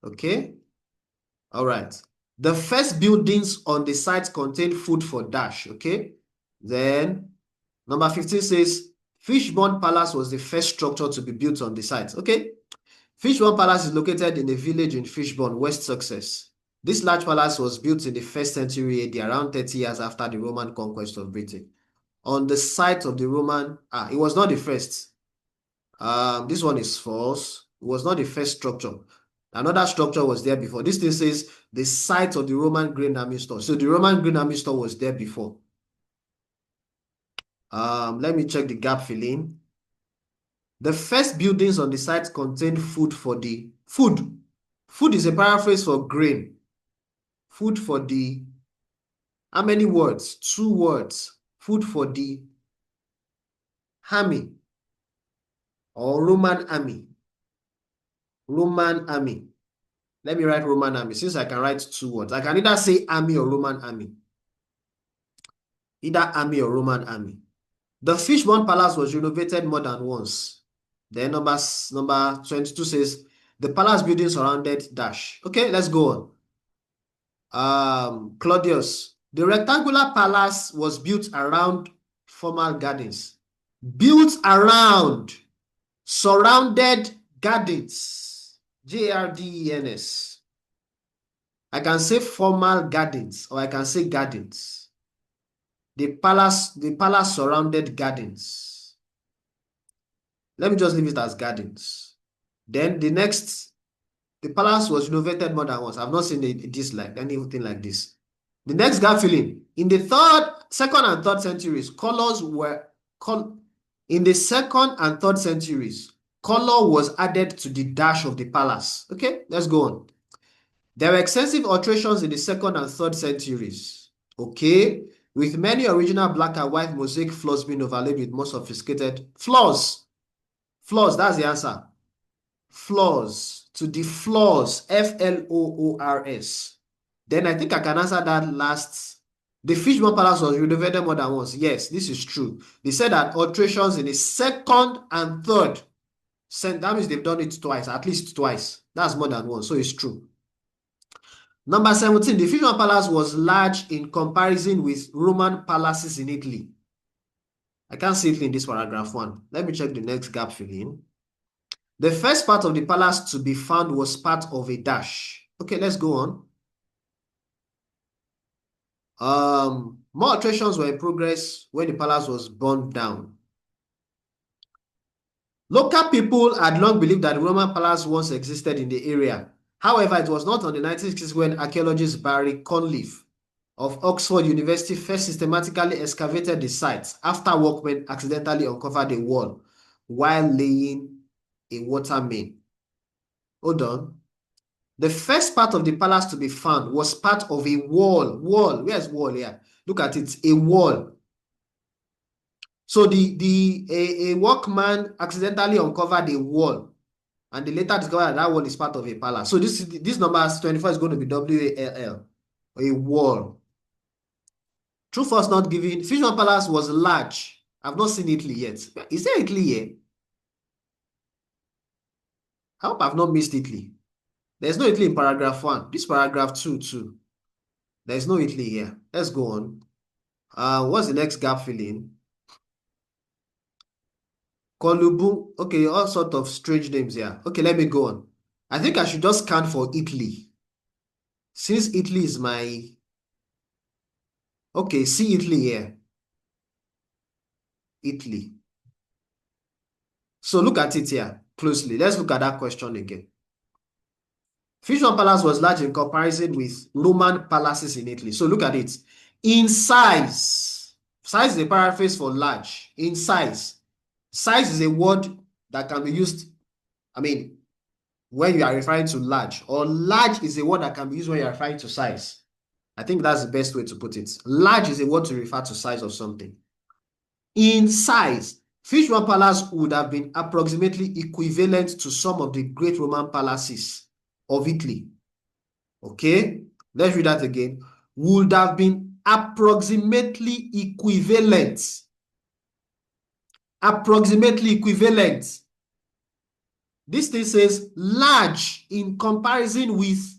Okay, all right. The first buildings on the site contain food for dash. Okay, then number 15 says Fishbourne Palace was the first structure to be built on the site. Okay, Fishbourne Palace is located in a village in Fishbourne, West Sussex. This large palace was built in the 1st century AD, around 30 years after the Roman conquest of Britain. On the site of the Roman, it was not the first. This one is false. It was not the first structure. Another structure was there before. This thing says the site of the Roman Grain Army Store. So the Roman Grain Army Store was there before. Let me check the gap filling. The first buildings on the site contained food for the food. Food is a paraphrase for grain. Food for the, how many words? 2 words. Food for the army or Roman army. Roman army. Let me write Roman army since I can write 2 words. I can either say army or Roman army. Either army or Roman army. The Fishbourne Palace was renovated more than once. Then number 22 says the palace building surrounded dash. Okay, let's go on. Claudius, the rectangular palace was built around formal gardens. Built around surrounded gardens. Gardens. I can say formal gardens or I can say gardens. The palace surrounded gardens. Let me just leave it as gardens. Then the next, the palace was renovated more than once. I've not seen anything like this. The next gap filling. In the 2nd and 3rd centuries, colors were in the 2nd and 3rd centuries, color was added to the dash of the palace. Okay, let's go on. There were extensive alterations in the 2nd and 3rd centuries. Okay, with many original black and white mosaic floors being overlaid with more sophisticated floors. Floors, that's the answer. Floors, to the floors, Floors. Then I think I can answer that last. The Fishbourne Palace was renovated more than once. Yes, this is true. They said that alterations in the 2nd and 3rd. That means they've done it twice, at least twice. That's more than once, so it's true. Number 17, the Fishbourne Palace was large in comparison with Roman palaces in Italy. I can't see it in this paragraph 1. Let me check the next gap filling. The first part of the palace to be found was part of a dash. Okay, let's go on. More alterations were in progress when the palace was burned down. Local people had long believed that the Roman palace once existed in the area. However, it was not on the 1960s when archaeologist Barry Conliffe of Oxford University first systematically excavated the site after workmen accidentally uncovered a wall while laying a water main. Hold on. The first part of the palace to be found was part of a wall. Wall. Where's wall here? Look at it. A wall. So a workman accidentally uncovered a wall, and they later discovered that wall is part of a palace. So this number 24 is going to be WALL, a wall. True false not given. Fishman Palace was large. I've not seen Italy yet. Is there Italy here? I hope I've not missed Italy. There's no Italy in paragraph 1. This paragraph 2 too. There's no Italy here. Let's go on. What's the next gap filling? Kolubu. Okay, all sort of strange names here. Okay, let me go on. I think I should just scan for Italy. Since Italy is my... Okay, see Italy here. Italy. So look at it here closely. Let's look at that question again. Fishman Palace was large in comparison with Roman palaces in Italy. So look at it. In size, size is a paraphrase for large. In size, size is a word that can be used, when you are referring to large, or large is a word that can be used when you are referring to size. I think that's the best way to put it. Large is a word to refer to size of something. In size, Fishman Palace would have been approximately equivalent to some of the great Roman palaces of Italy. Okay, let's read that again. Would have been approximately equivalent. Approximately equivalent. This thing says large in comparison with.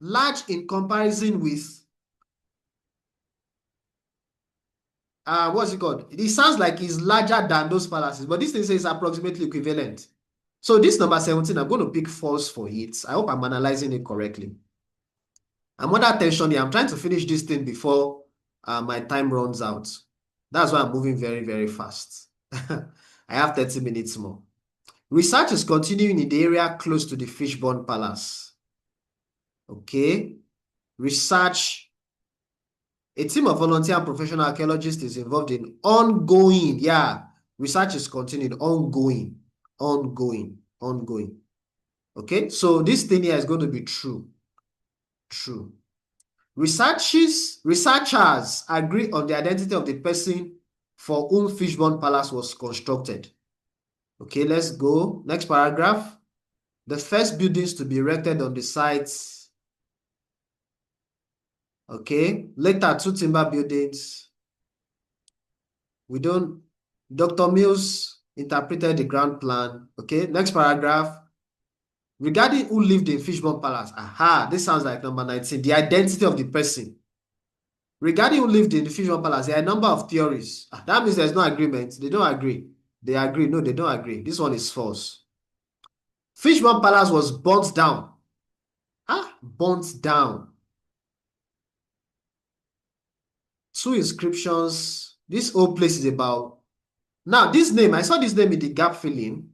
Large in comparison with. What's it called? It sounds like it's larger than those palaces, but this thing says approximately equivalent. So this number 17, I'm going to pick false for it. I hope I'm analyzing it correctly. I'm under tension here. I'm trying to finish this thing before my time runs out. That's why I'm moving very, very fast. I have 30 minutes more. Research is continuing in the area close to the Fishburne Palace. Okay. Research. A team of volunteer and professional archaeologists is involved in ongoing. Yeah. Research is continuing. Ongoing. Okay. So this thing here is going to be true. True. Researchers agree on the identity of the person for whom Fishburne Palace was constructed. Okay, let's go. Next paragraph. The first buildings to be erected on the sites. Okay, later 2 timber buildings. Dr. Mills interpreted the ground plan. Okay, next paragraph. Regarding who lived in Fishburne Palace. Aha, this sounds like number 19. The identity of the person. Regarding who lived in the Fishburne Palace, there are a number of theories. That means there's no agreement. They don't agree. They agree. No, they don't agree. This one is false. Fishburne Palace was burnt down. Burnt down. 2 inscriptions. This whole place is about. Now, this name, I saw this name in the gap filling.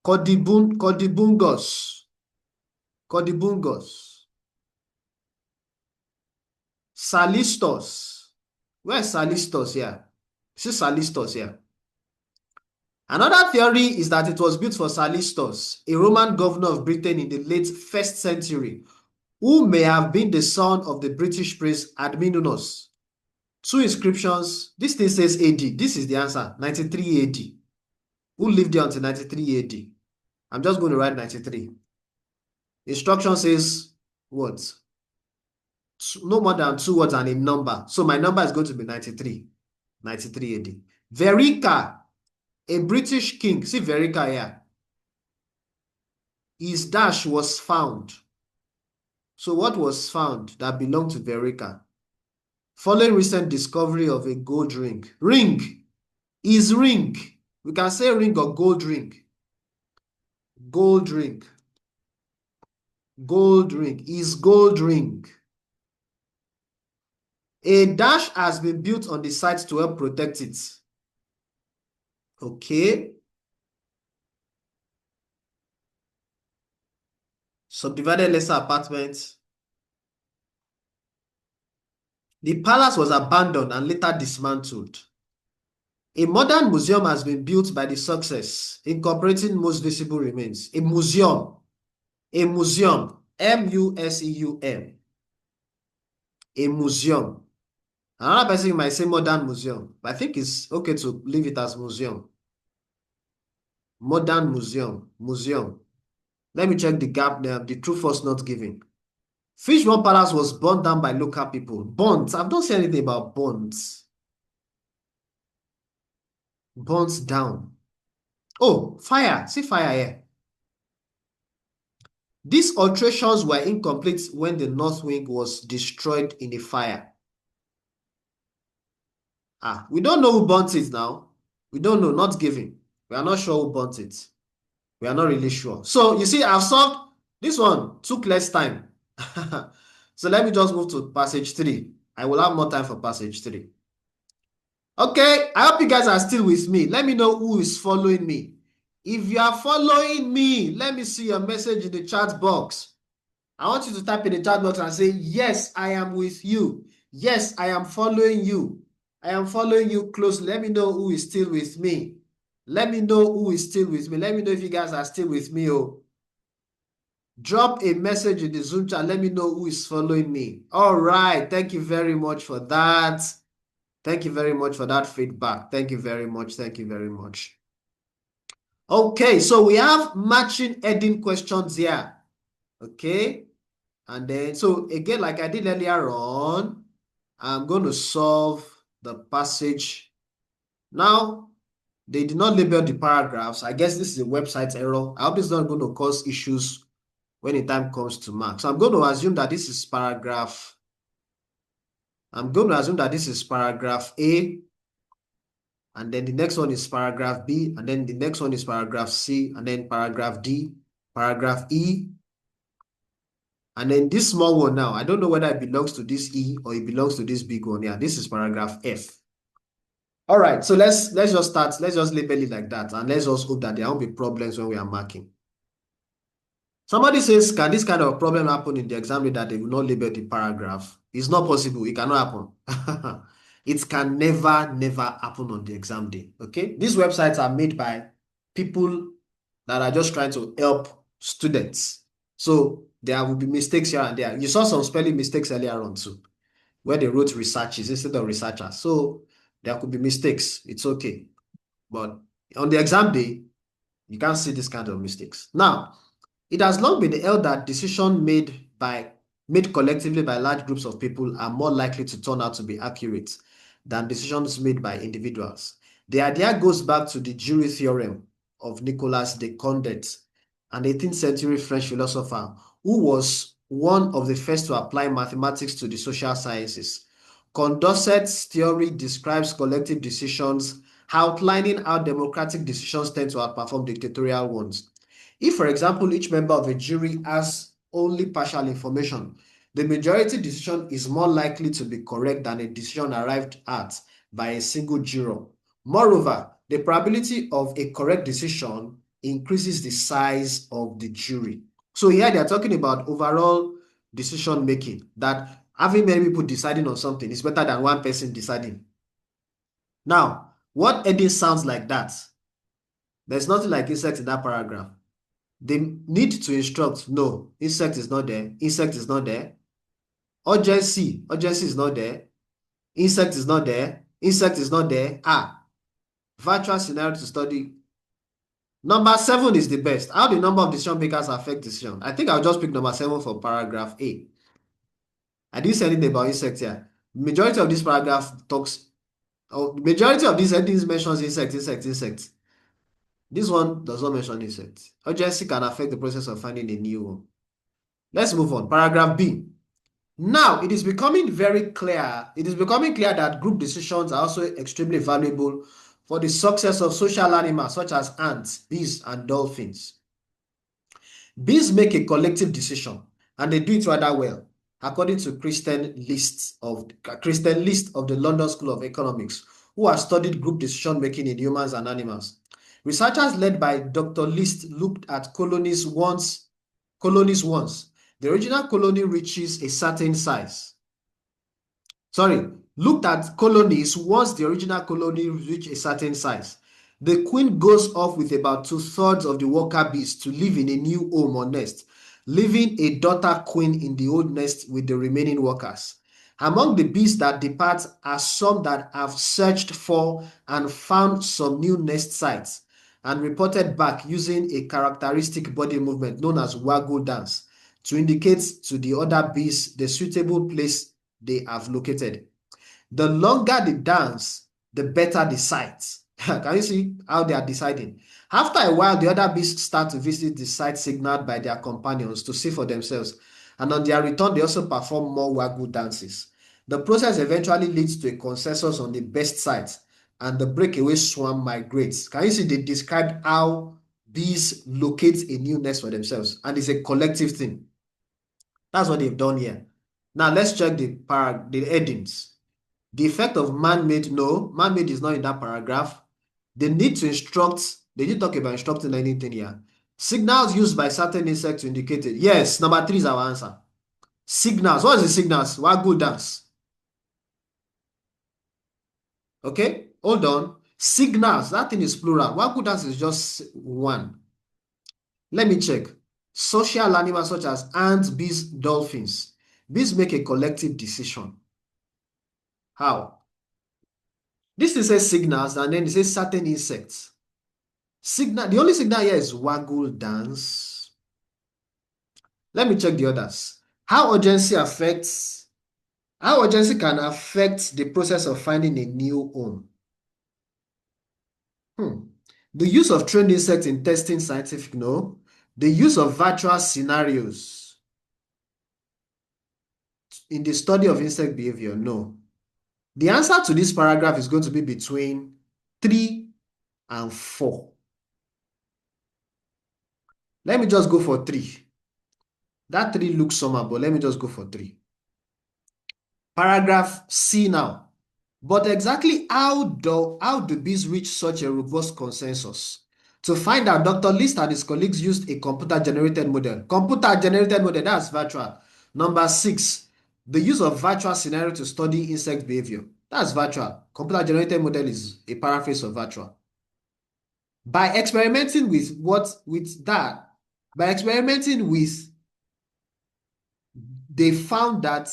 Kodibungos. Salistos. Where's Salistos here? See Salistos here. Another theory is that it was built for Salistos, a Roman governor of Britain in the late 1st century, who may have been the son of the British prince Adminus. 2 inscriptions. This thing says AD. This is the answer, 93 AD. Who lived there until 93 AD? I'm just going to write 93. Instruction says what? No more than 2 words and a number. So my number is going to be 93. 93 AD. Verica, a British king. See Verica here. His dash was found. So what was found that belonged to Verica? Following recent discovery of a gold ring. Ring is ring. We can say ring or gold ring. Gold ring. Gold ring. Is gold ring. A dash has been built on the site to help protect it. Okay. Subdivided lesser apartments. The palace was abandoned and later dismantled. A modern museum has been built by the success, incorporating most visible remains. A museum. A museum. M-U-S-E-U-M. A museum. Another person might say modern museum, but I think it's okay to leave it as museum. Modern museum. Museum. Let me check the gap there. The true false not given. Fishbone Palace was burned down by local people. Burnt. I've not said anything about burnt. Burnt down. Oh, fire. See fire here. These alterations were incomplete when the north wing was destroyed in a fire. We don't know who burnt it now. We don't know, not given. We are not sure who burnt it. We are not really sure. So you see, I've solved this one, took less time. So let me just move to passage 3. I will have more time for passage 3. Okay, I hope you guys are still with me. Let me know who is following me. If you are following me, let me see your message in the chat box. I want you to type in the chat box and say, yes, I am with you. Yes, I am following you. I am following you closely. Let me know who is still with me. Let me know who is still with me. Let me know if you guys are still with me. Oh, drop a message in the Zoom chat. Let me know who is following me. All right. Thank you very much for that. Thank you very much for that feedback. Thank you very much. Thank you very much. Okay, so we have matching heading questions here. Okay. And then, so again, like I did earlier on, I'm going to solve the passage. Now, they did not label the paragraphs. I guess this is a website error. I hope it's not going to cause issues when the time comes to mark. So I'm going to assume that this is paragraph. I'm going to assume that this is paragraph A. And then the next one is paragraph B. And then the next one is paragraph C. And then paragraph D, paragraph E. And then this small one now, I don't know whether it belongs to this E or it belongs to this big one. Yeah, this is paragraph F. All right, so let's just start. Let's just label it like that. And let's just hope that there won't be problems when we are marking. Somebody says, can this kind of problem happen in the exam that they will not label the paragraph? It's not possible. It cannot happen. It can never happen on the exam day. Okay? These websites are made by people that are just trying to help students. So there will be mistakes here and there. You saw some spelling mistakes earlier on too, where they wrote researches instead of researchers. So there could be mistakes. It's okay. But on the exam day, you can't see this kind of mistakes. Now, it has long been held that decisions made collectively by large groups of people are more likely to turn out to be accurate than decisions made by individuals. The idea goes back to the jury theorem of Nicolas de Condet, an 18th century French philosopher who was one of the first to apply mathematics to the social sciences. Condorcet's theory describes collective decisions, outlining how democratic decisions tend to outperform dictatorial ones. If, for example, each member of a jury has only partial information, the majority decision is more likely to be correct than a decision arrived at by a single juror. Moreover, the probability of a correct decision increases the size of the jury. So here they are talking about overall decision making, that having many people deciding on something is better than one person deciding. Now, what heading sounds like that? There's nothing like insect in that paragraph. They need to instruct. No, insect is not there. Insect is not there. Urgency is not there. Insect is not there. Insect is not there. Virtual scenario to study. Number 7 is the best. How the number of decision makers affect decision. I think I'll just pick number 7 for paragraph A. I didn't say anything about insect here. Majority of this paragraph talks, or majority of these headings mentions insect. This one does not mention insect. Urgency can affect the process of finding a new one. Let's move on. Paragraph B. Now, it is becoming very clear. It is becoming clear that group decisions are also extremely valuable for the success of social animals such as ants, bees, and dolphins. Bees make a collective decision, and they do it rather well, according to Kristen List of the London School of Economics, who has studied group decision making in humans and animals. Researchers led by Dr. List looked at colonies once. The original colony reaches a certain size. Looked at colonies once the original colony reach a certain size. The queen goes off with about 2/3 of the worker bees to live in a new home or nest, leaving a daughter queen in the old nest with the remaining workers. Among the bees that depart are some that have searched for and found some new nest sites and reported back using a characteristic body movement known as waggle dance to indicate to the other bees the suitable place they have located. The longer the dance, the better the site. Can you see how they are deciding? After a while, the other bees start to visit the site signaled by their companions to see for themselves. And on their return, they also perform more waggle dances. The process eventually leads to a consensus on the best site, and the breakaway swarm migrates. Can you see they described how bees locate a new nest for themselves? And it's a collective thing. That's what they've done here. Now let's check the headings. The effect of man-made, no, man-made is not in that paragraph. They need to instruct, they didn't talk about instructing anything here. Signals used by certain insects to indicate it. Yes, number 3 is our answer. Signals, what is the signals? Waggle dance. Okay, hold on. Signals, that thing is plural. Waggle dance is just one. Let me check. Social animals such as ants, bees, dolphins. Bees make a collective decision. How? This is says signals, and then it says certain insects. The only signal here is waggle dance. Let me check the others. How urgency can affect the process of finding a new home. The use of trained insects in testing scientific, no. The use of virtual scenarios in the study of insect behavior, no. The answer to this paragraph is going to be between 3 and 4. Let me just go for 3. That 3 looks somehow, but let me just go for 3. Paragraph C now. But exactly how do bees reach such a robust consensus? To find out, Dr. List and his colleagues used a computer-generated model. Computer-generated model, that's virtual. Number 6, the use of virtual scenario to study insect behavior. That's virtual. Computer-generated model is a paraphrase of virtual. By experimenting with they found that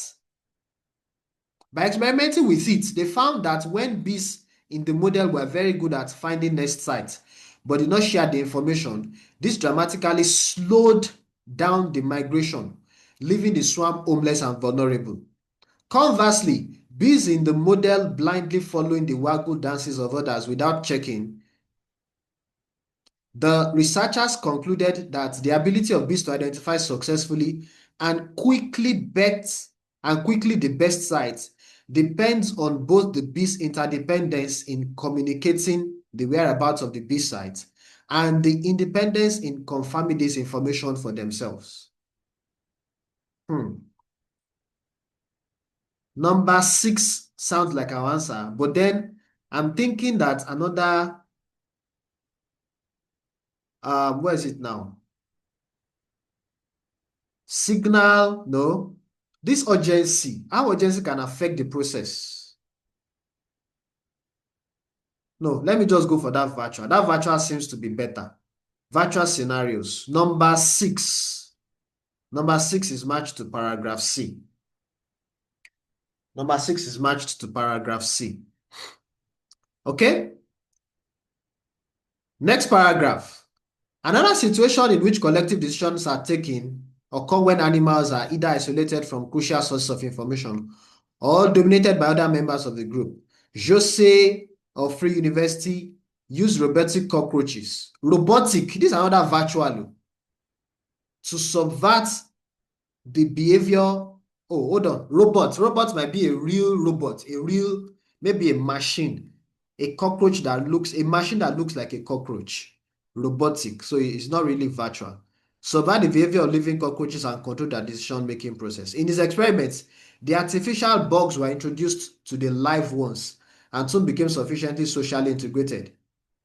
when bees in the model were very good at finding nest sites but did not share the information, this dramatically slowed down the migration, leaving the swarm homeless and vulnerable. Conversely, bees in the model blindly following the waggle dances of others without checking. The researchers concluded that the ability of bees to identify successfully and quickly the best sites depends on both the bees' interdependence in communicating the whereabouts of the bee site and the independence in confirming this information for themselves. Number 6 sounds like our answer, but then I'm thinking that another, where is it now? Signal, no. This urgency, how urgency can affect the process? No, let me just go for that virtual. That virtual seems to be better. Virtual scenarios. Number 6. Number 6 is matched to paragraph C. Number 6 is matched to paragraph C. Okay? Next paragraph. Another situation in which collective decisions are taken occur when animals are either isolated from crucial sources of information or dominated by other members of the group. Jose of Free University used robotic cockroaches. Robotic, this is another virtual, to subvert the behavior. Oh, hold on. Robots might be a real robot, maybe a machine, a machine that looks like a cockroach. Robotic, so it's not really virtual. survey the behavior of living cockroaches and control their decision-making process. In his experiments, the artificial bugs were introduced to the live ones and soon became sufficiently socially integrated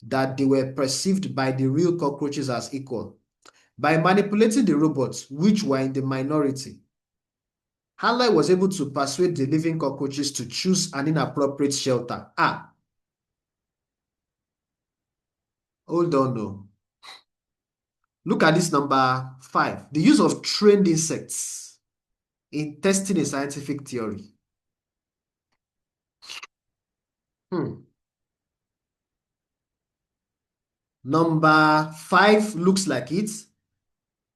that they were perceived by the real cockroaches as equal. By manipulating the robots, which were in the minority, Hanley was able to persuade the living cockroaches to choose an inappropriate shelter. Hold on, no. Look at this number 5. The use of trained insects in testing a scientific theory. Number 5 looks like it.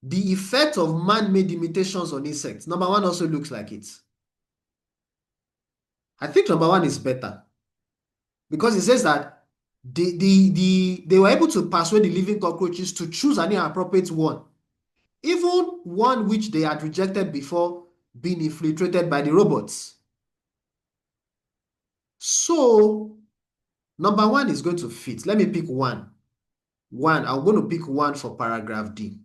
The effect of man-made imitations on insects. Number 1 also looks like it. I think number 1 is better because it says that they were able to persuade the living cockroaches to choose an inappropriate one, even one which they had rejected before being infiltrated by the robots. So, number 1 is going to fit. Let me pick 1. I'm going to pick 1 for paragraph D.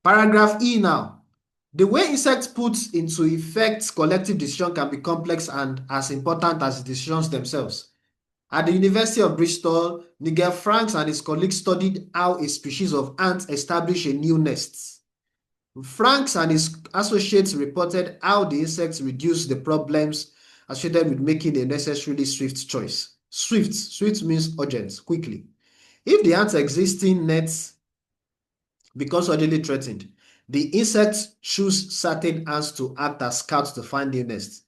Paragraph E now. The way insects put into effect collective decision can be complex and as important as the decisions themselves. At the University of Bristol, Nigel Franks and his colleagues studied how a species of ants establish a new nest. Franks and his associates reported how the insects reduce the problems associated with making a necessarily swift choice. Swift means urgent, quickly. If the ant's existing nets becomes urgently threatened, the insects choose certain ants to act as scouts to find new nests.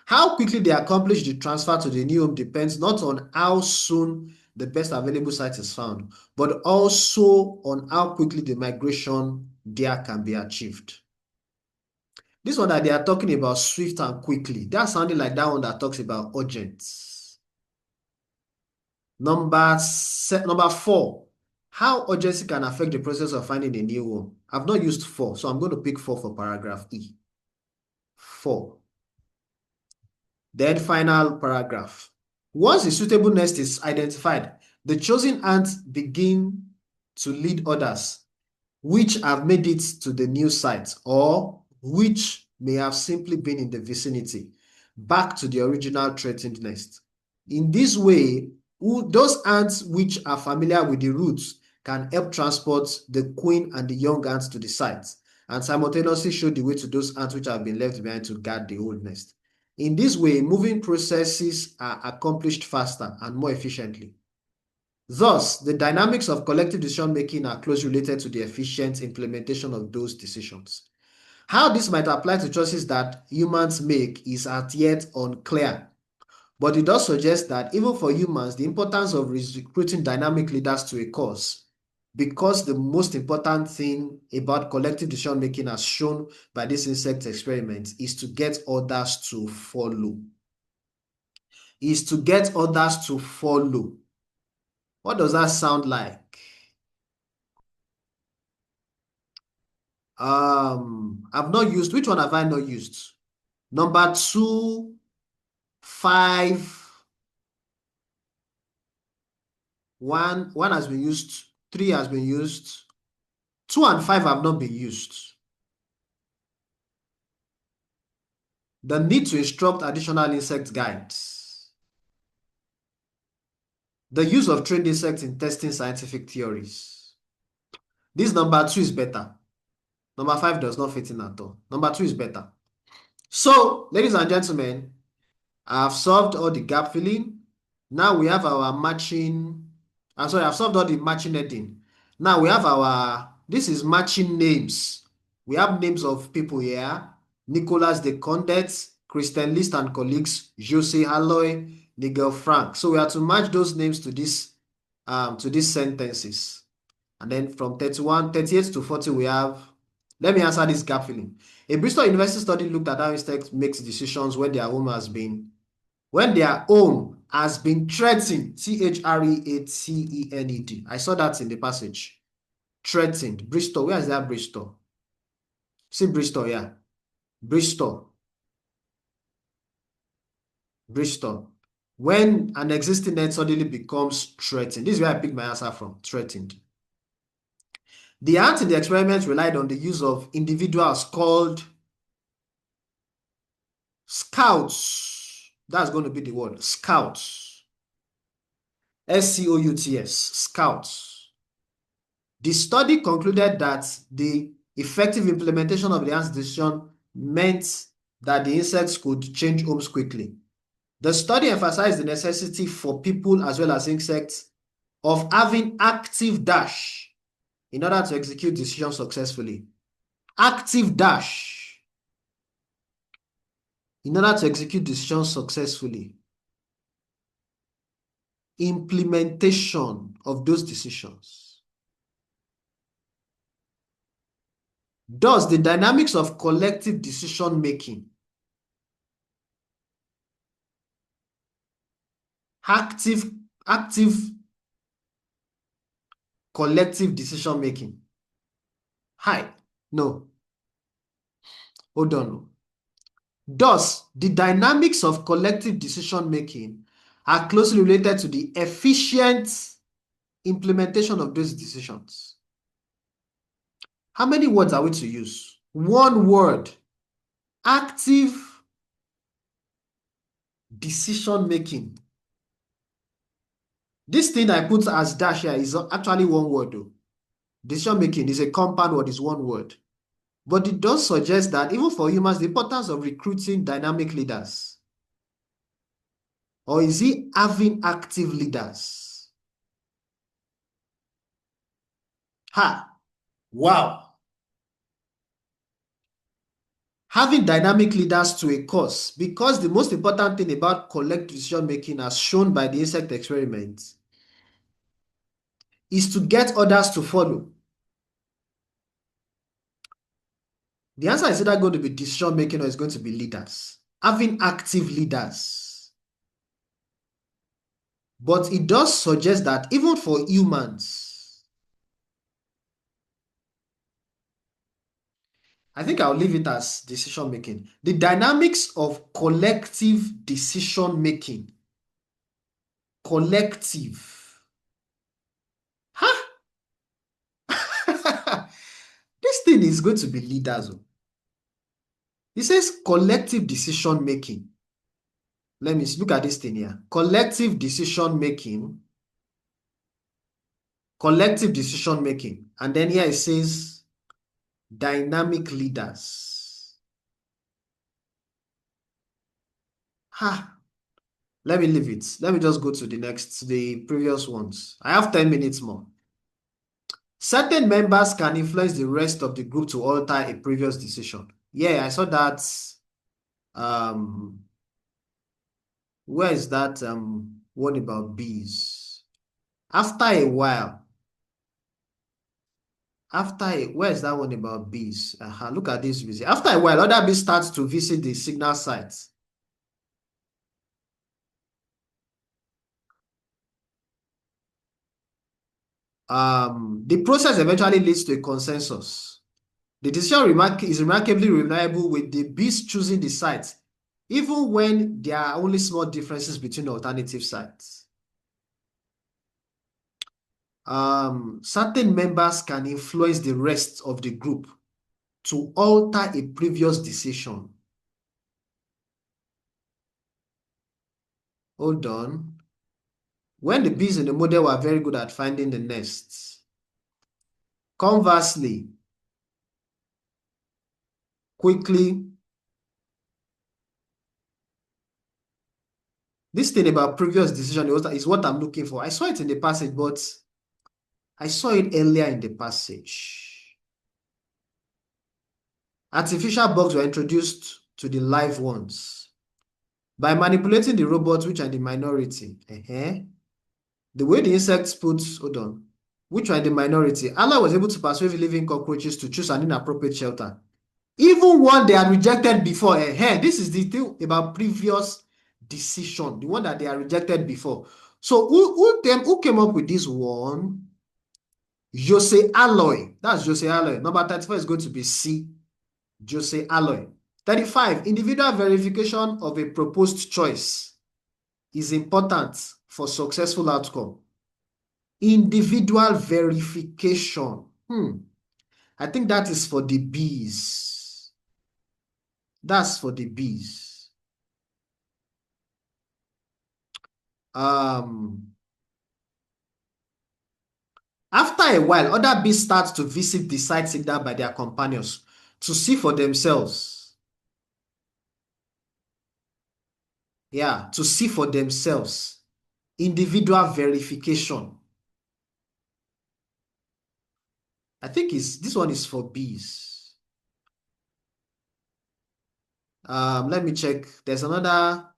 How quickly they accomplish the transfer to the new home depends not on how soon the best available site is found, but also on how quickly the migration there can be achieved. This one that they are talking about swift and quickly, that's sounding like that one that talks about urgent. Number 4, how urgency can affect the process of finding a new home. I've not used 4, so I'm going to pick 4 for paragraph E. 4. Then final paragraph. Once a suitable nest is identified, the chosen ants begin to lead others which have made it to the new site or which may have simply been in the vicinity back to the original threatened nest. In this way, those ants which are familiar with the routes can help transport the queen and the young ants to the site and simultaneously show the way to those ants which have been left behind to guard the old nest. In this way, moving processes are accomplished faster and more efficiently. Thus, the dynamics of collective decision-making are closely related to the efficient implementation of those decisions. How this might apply to choices that humans make is as yet unclear, but it does suggest that even for humans, the importance of recruiting dynamic leaders to a cause, because the most important thing about collective decision-making as shown by this insect experiment is to get others to follow. What does that sound like? I've not used, which one have I not used? Number 2, 5, 1 has been used, 3 has been used, 2 and 5 have not been used. The need to instruct additional insect guides. The use of trained insects in testing scientific theories. This number 2 is better. Number 5 does not fit in at all. Number 2 is better. So, ladies and gentlemen, I've solved all the gap filling. Now we have our matching. I've solved all the matching heading. Now we have this is matching names. We have names of people here. Nicolas de Condet, Christian List and colleagues, Jose Aloy, Nigel Frank. So we have to match those names to these sentences. And then from 38 to 40, we have, let me answer this gap filling. A Bristol University study looked at how insects make decisions when their home has been threatened. Threatened. I saw that in the passage. Threatened. Bristol. Where is that Bristol? See Bristol, yeah. Bristol. When an existing net suddenly becomes threatened. This is where I pick my answer from. Threatened. The ants in the experiment relied on the use of individuals called scouts. That's going to be the word, scouts. SCOUTS, scouts. The study concluded that the effective implementation of the ants' decision meant that the insects could change homes quickly. The study emphasized the necessity for people as well as insects of having active dash in order to execute decisions successfully. Active dash in order to execute decisions successfully. Implementation of those decisions. Thus, the dynamics of collective decision making, active collective decision making. No. Hold on. Thus, the dynamics of collective decision making are closely related to the efficient implementation of those decisions. How many words are we to use? One word. Active decision making. This thing I put as dash here is actually one word though. Decision making is a compound word, is one word. But it does suggest that even for humans, the importance of recruiting dynamic leaders. Or is he having active leaders? Wow. Having dynamic leaders to a cause, because the most important thing about collective decision making, as shown by the insect experiment, is to get others to follow. The answer is either going to be decision making or it's going to be leaders. Having active leaders. But it does suggest that even for humans, I think I'll leave it as decision making. The dynamics of collective decision making. Collective. This thing is going to be leaders. It says collective decision making. Let me look at this thing here. Collective decision making. Collective decision making. And then here it says dynamic leaders. Let me leave it. Let me just go to the previous ones. I have 10 minutes more. Certain members can influence the rest of the group to alter a previous decision. Yeah, I saw that. Where is that one about bees? After a while, where is that one about bees? Look at this visit. After a while, other bees start to visit the signal sites. The process eventually leads to a consensus. The decision is remarkably reliable, with the bees choosing the site, even when there are only small differences between alternative sites. Certain members can influence the rest of the group to alter a previous decision. Hold on. When the bees in the model were very good at finding the nests. Conversely, quickly, this thing about previous decision is what I'm looking for. I saw it in the passage, but I saw it earlier in the passage. Artificial bugs were introduced to the live ones by manipulating the robots, which are in the minority. The way the insects which are in the minority, Allah was able to persuade living cockroaches to choose an inappropriate shelter, even one they had rejected before. This is the thing about previous decision, the one that they are rejected before. So who came up with this one? Jose Alloy. That's Jose Alloy. Number 34 is going to be C. Jose Alloy. 35. Individual verification of a proposed choice is important for successful outcome. Individual verification. I think that is for the B's. That's for the B's. After a while, other bees start to visit the site signaled by their companions to see for themselves. Yeah, to see for themselves. Individual verification. I think this one is for bees. Let me check. There's a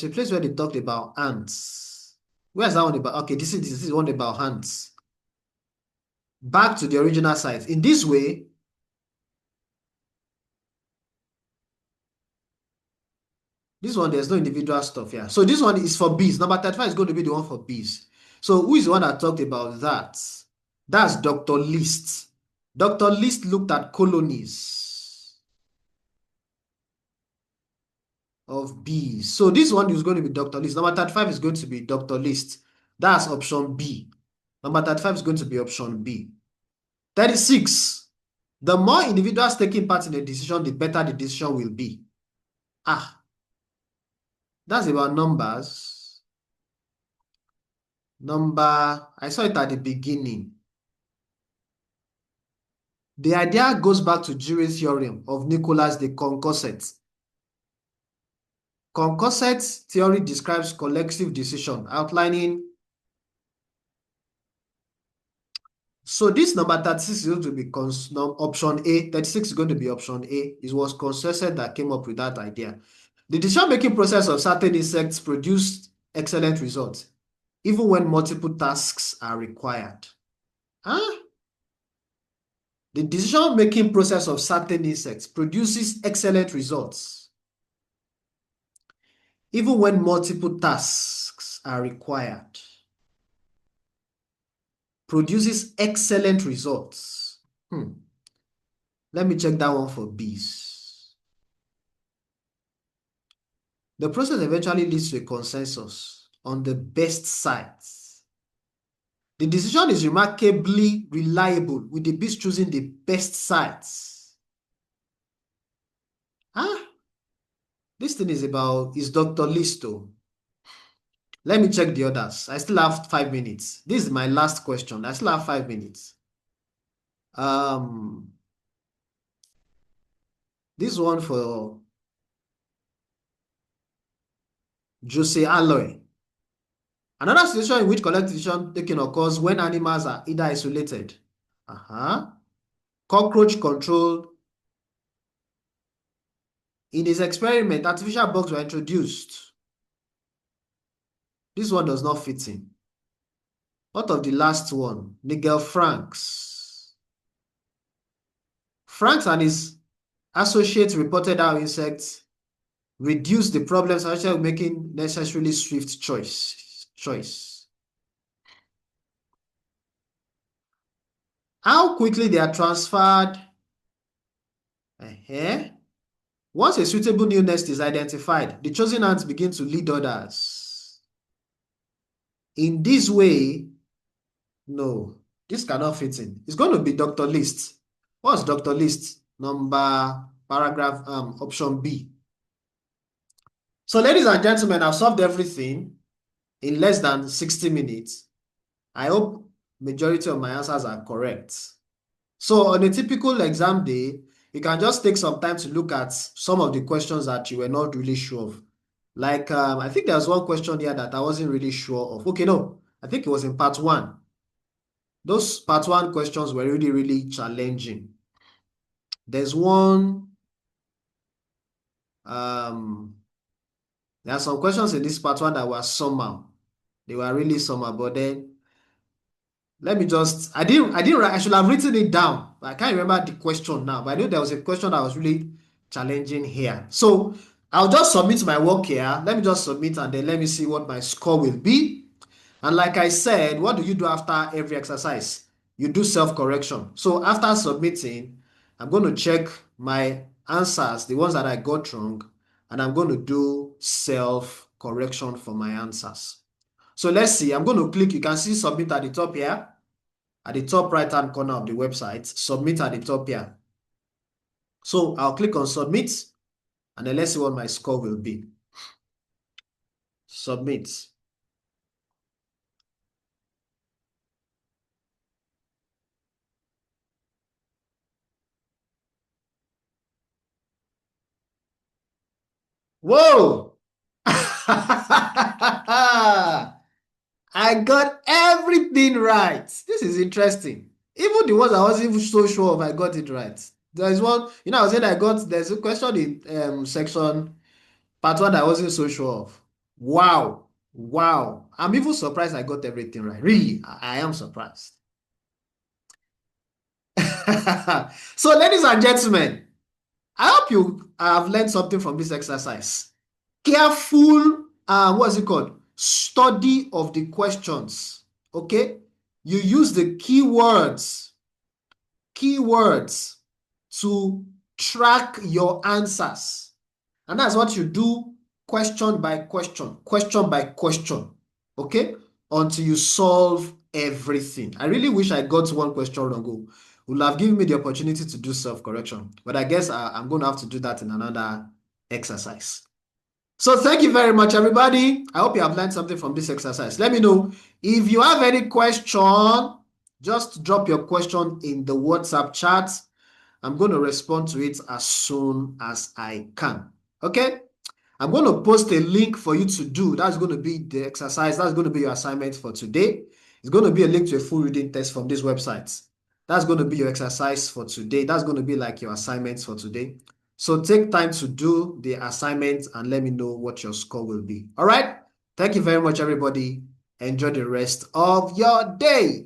place where they talked about ants. Where's that one about? Okay, this is one about ants. Back to the original site. In this way, this one, there's no individual stuff here. So this one is for bees. Number 35 is going to be the one for bees. So who is the one that talked about that? That's Dr. List. Dr. List looked at colonies of bees. So this one is going to be Dr. List. Number 35 is going to be Dr. List. That's option B. Number 35 is going to be option B. 36. The more individuals taking part in a decision, the better the decision will be. That's about numbers. I saw it at the beginning. The idea goes back to Jury's theorem of Nicolas de Concosset. Concosset's theory describes collective decision, outlining. So this number 36 is going to be option A. 36 is going to be option A. It was Concosset that came up with that idea. The decision-making process of certain insects produced excellent results, even when multiple tasks are required. The decision-making process of certain insects produces excellent results, even when multiple tasks are required. Produces excellent results. Let me check that one for bees. The process eventually leads to a consensus on the best sites. The decision is remarkably reliable, with the bees choosing the best sites. This thing is Dr. Listo. Let me check the others. I still have 5 minutes. This is my last question. I still have 5 minutes. This one for Jose Alloy. Another situation in which collective decision taking occurs when animals are either isolated. Cockroach control. In his experiment, artificial bugs were introduced. This one does not fit in. What of the last one? Nigel Franks. Franks and his associates reported how insects reduce the problems associated with making necessarily swift choice. How quickly they are transferred. Once a suitable new nest is identified, the chosen ants begin to lead others. In this way, no, this cannot fit in. It's going to be Dr. List. What's Dr. List? Paragraph option B. So, ladies and gentlemen, I've solved everything in less than 60 minutes. I hope majority of my answers are correct. So, on a typical exam day, you can just take some time to look at some of the questions that you were not really sure of. Like, I think there's one question here that I wasn't really sure of. Okay, no, I think it was in part 1. Those part 1 questions were really, really challenging. There's one, there are some questions in this part 1 that were somehow. They were really somehow, but then let me just, I should have written it down. I can't remember the question now, but I know there was a question that was really challenging here. So I'll just submit my work here. Let me just submit and then let me see what my score will be. And like I said, what do you do after every exercise? You do self-correction. So after submitting, I'm going to check my answers, the ones that I got wrong, and I'm going to do self-correction for my answers. So let's see. I'm going to click. You can see submit at the top here. at the top right-hand corner of the website, submit at the top here. So I'll click on submit, and then let's see what my score will be. Submit. Whoa! I got everything right. This is interesting. Even the ones I wasn't even so sure of, I got it right. There's one, I was saying there's a question in section part one that I wasn't so sure of. Wow. Wow. I'm even surprised I got everything right. Really, I am surprised. So, ladies and gentlemen, I hope you have learned something from this exercise. Careful, what's it called? Study of the questions. Okay? You use the keywords to track your answers. And that's what you do question by question by question. Okay? Until you solve everything. I really wish I got one question wrong. It would have given me the opportunity to do self-correction. But I guess I'm going to have to do that in another exercise. So thank you very much, everybody. I hope you have learned something from this exercise. Let me know if you have any question. Just drop your question in the WhatsApp chat. I'm going to respond to it as soon as I can. Okay? I'm going to post a link for you to do. That's going to be the exercise. That's going to be your assignment for today. It's going to be a link to a full reading test from this website. That's going to be your exercise for today. That's going to be like your assignments for today. So take time to do the assignment and let me know what your score will be. All right? Thank you very much, everybody. Enjoy the rest of your day.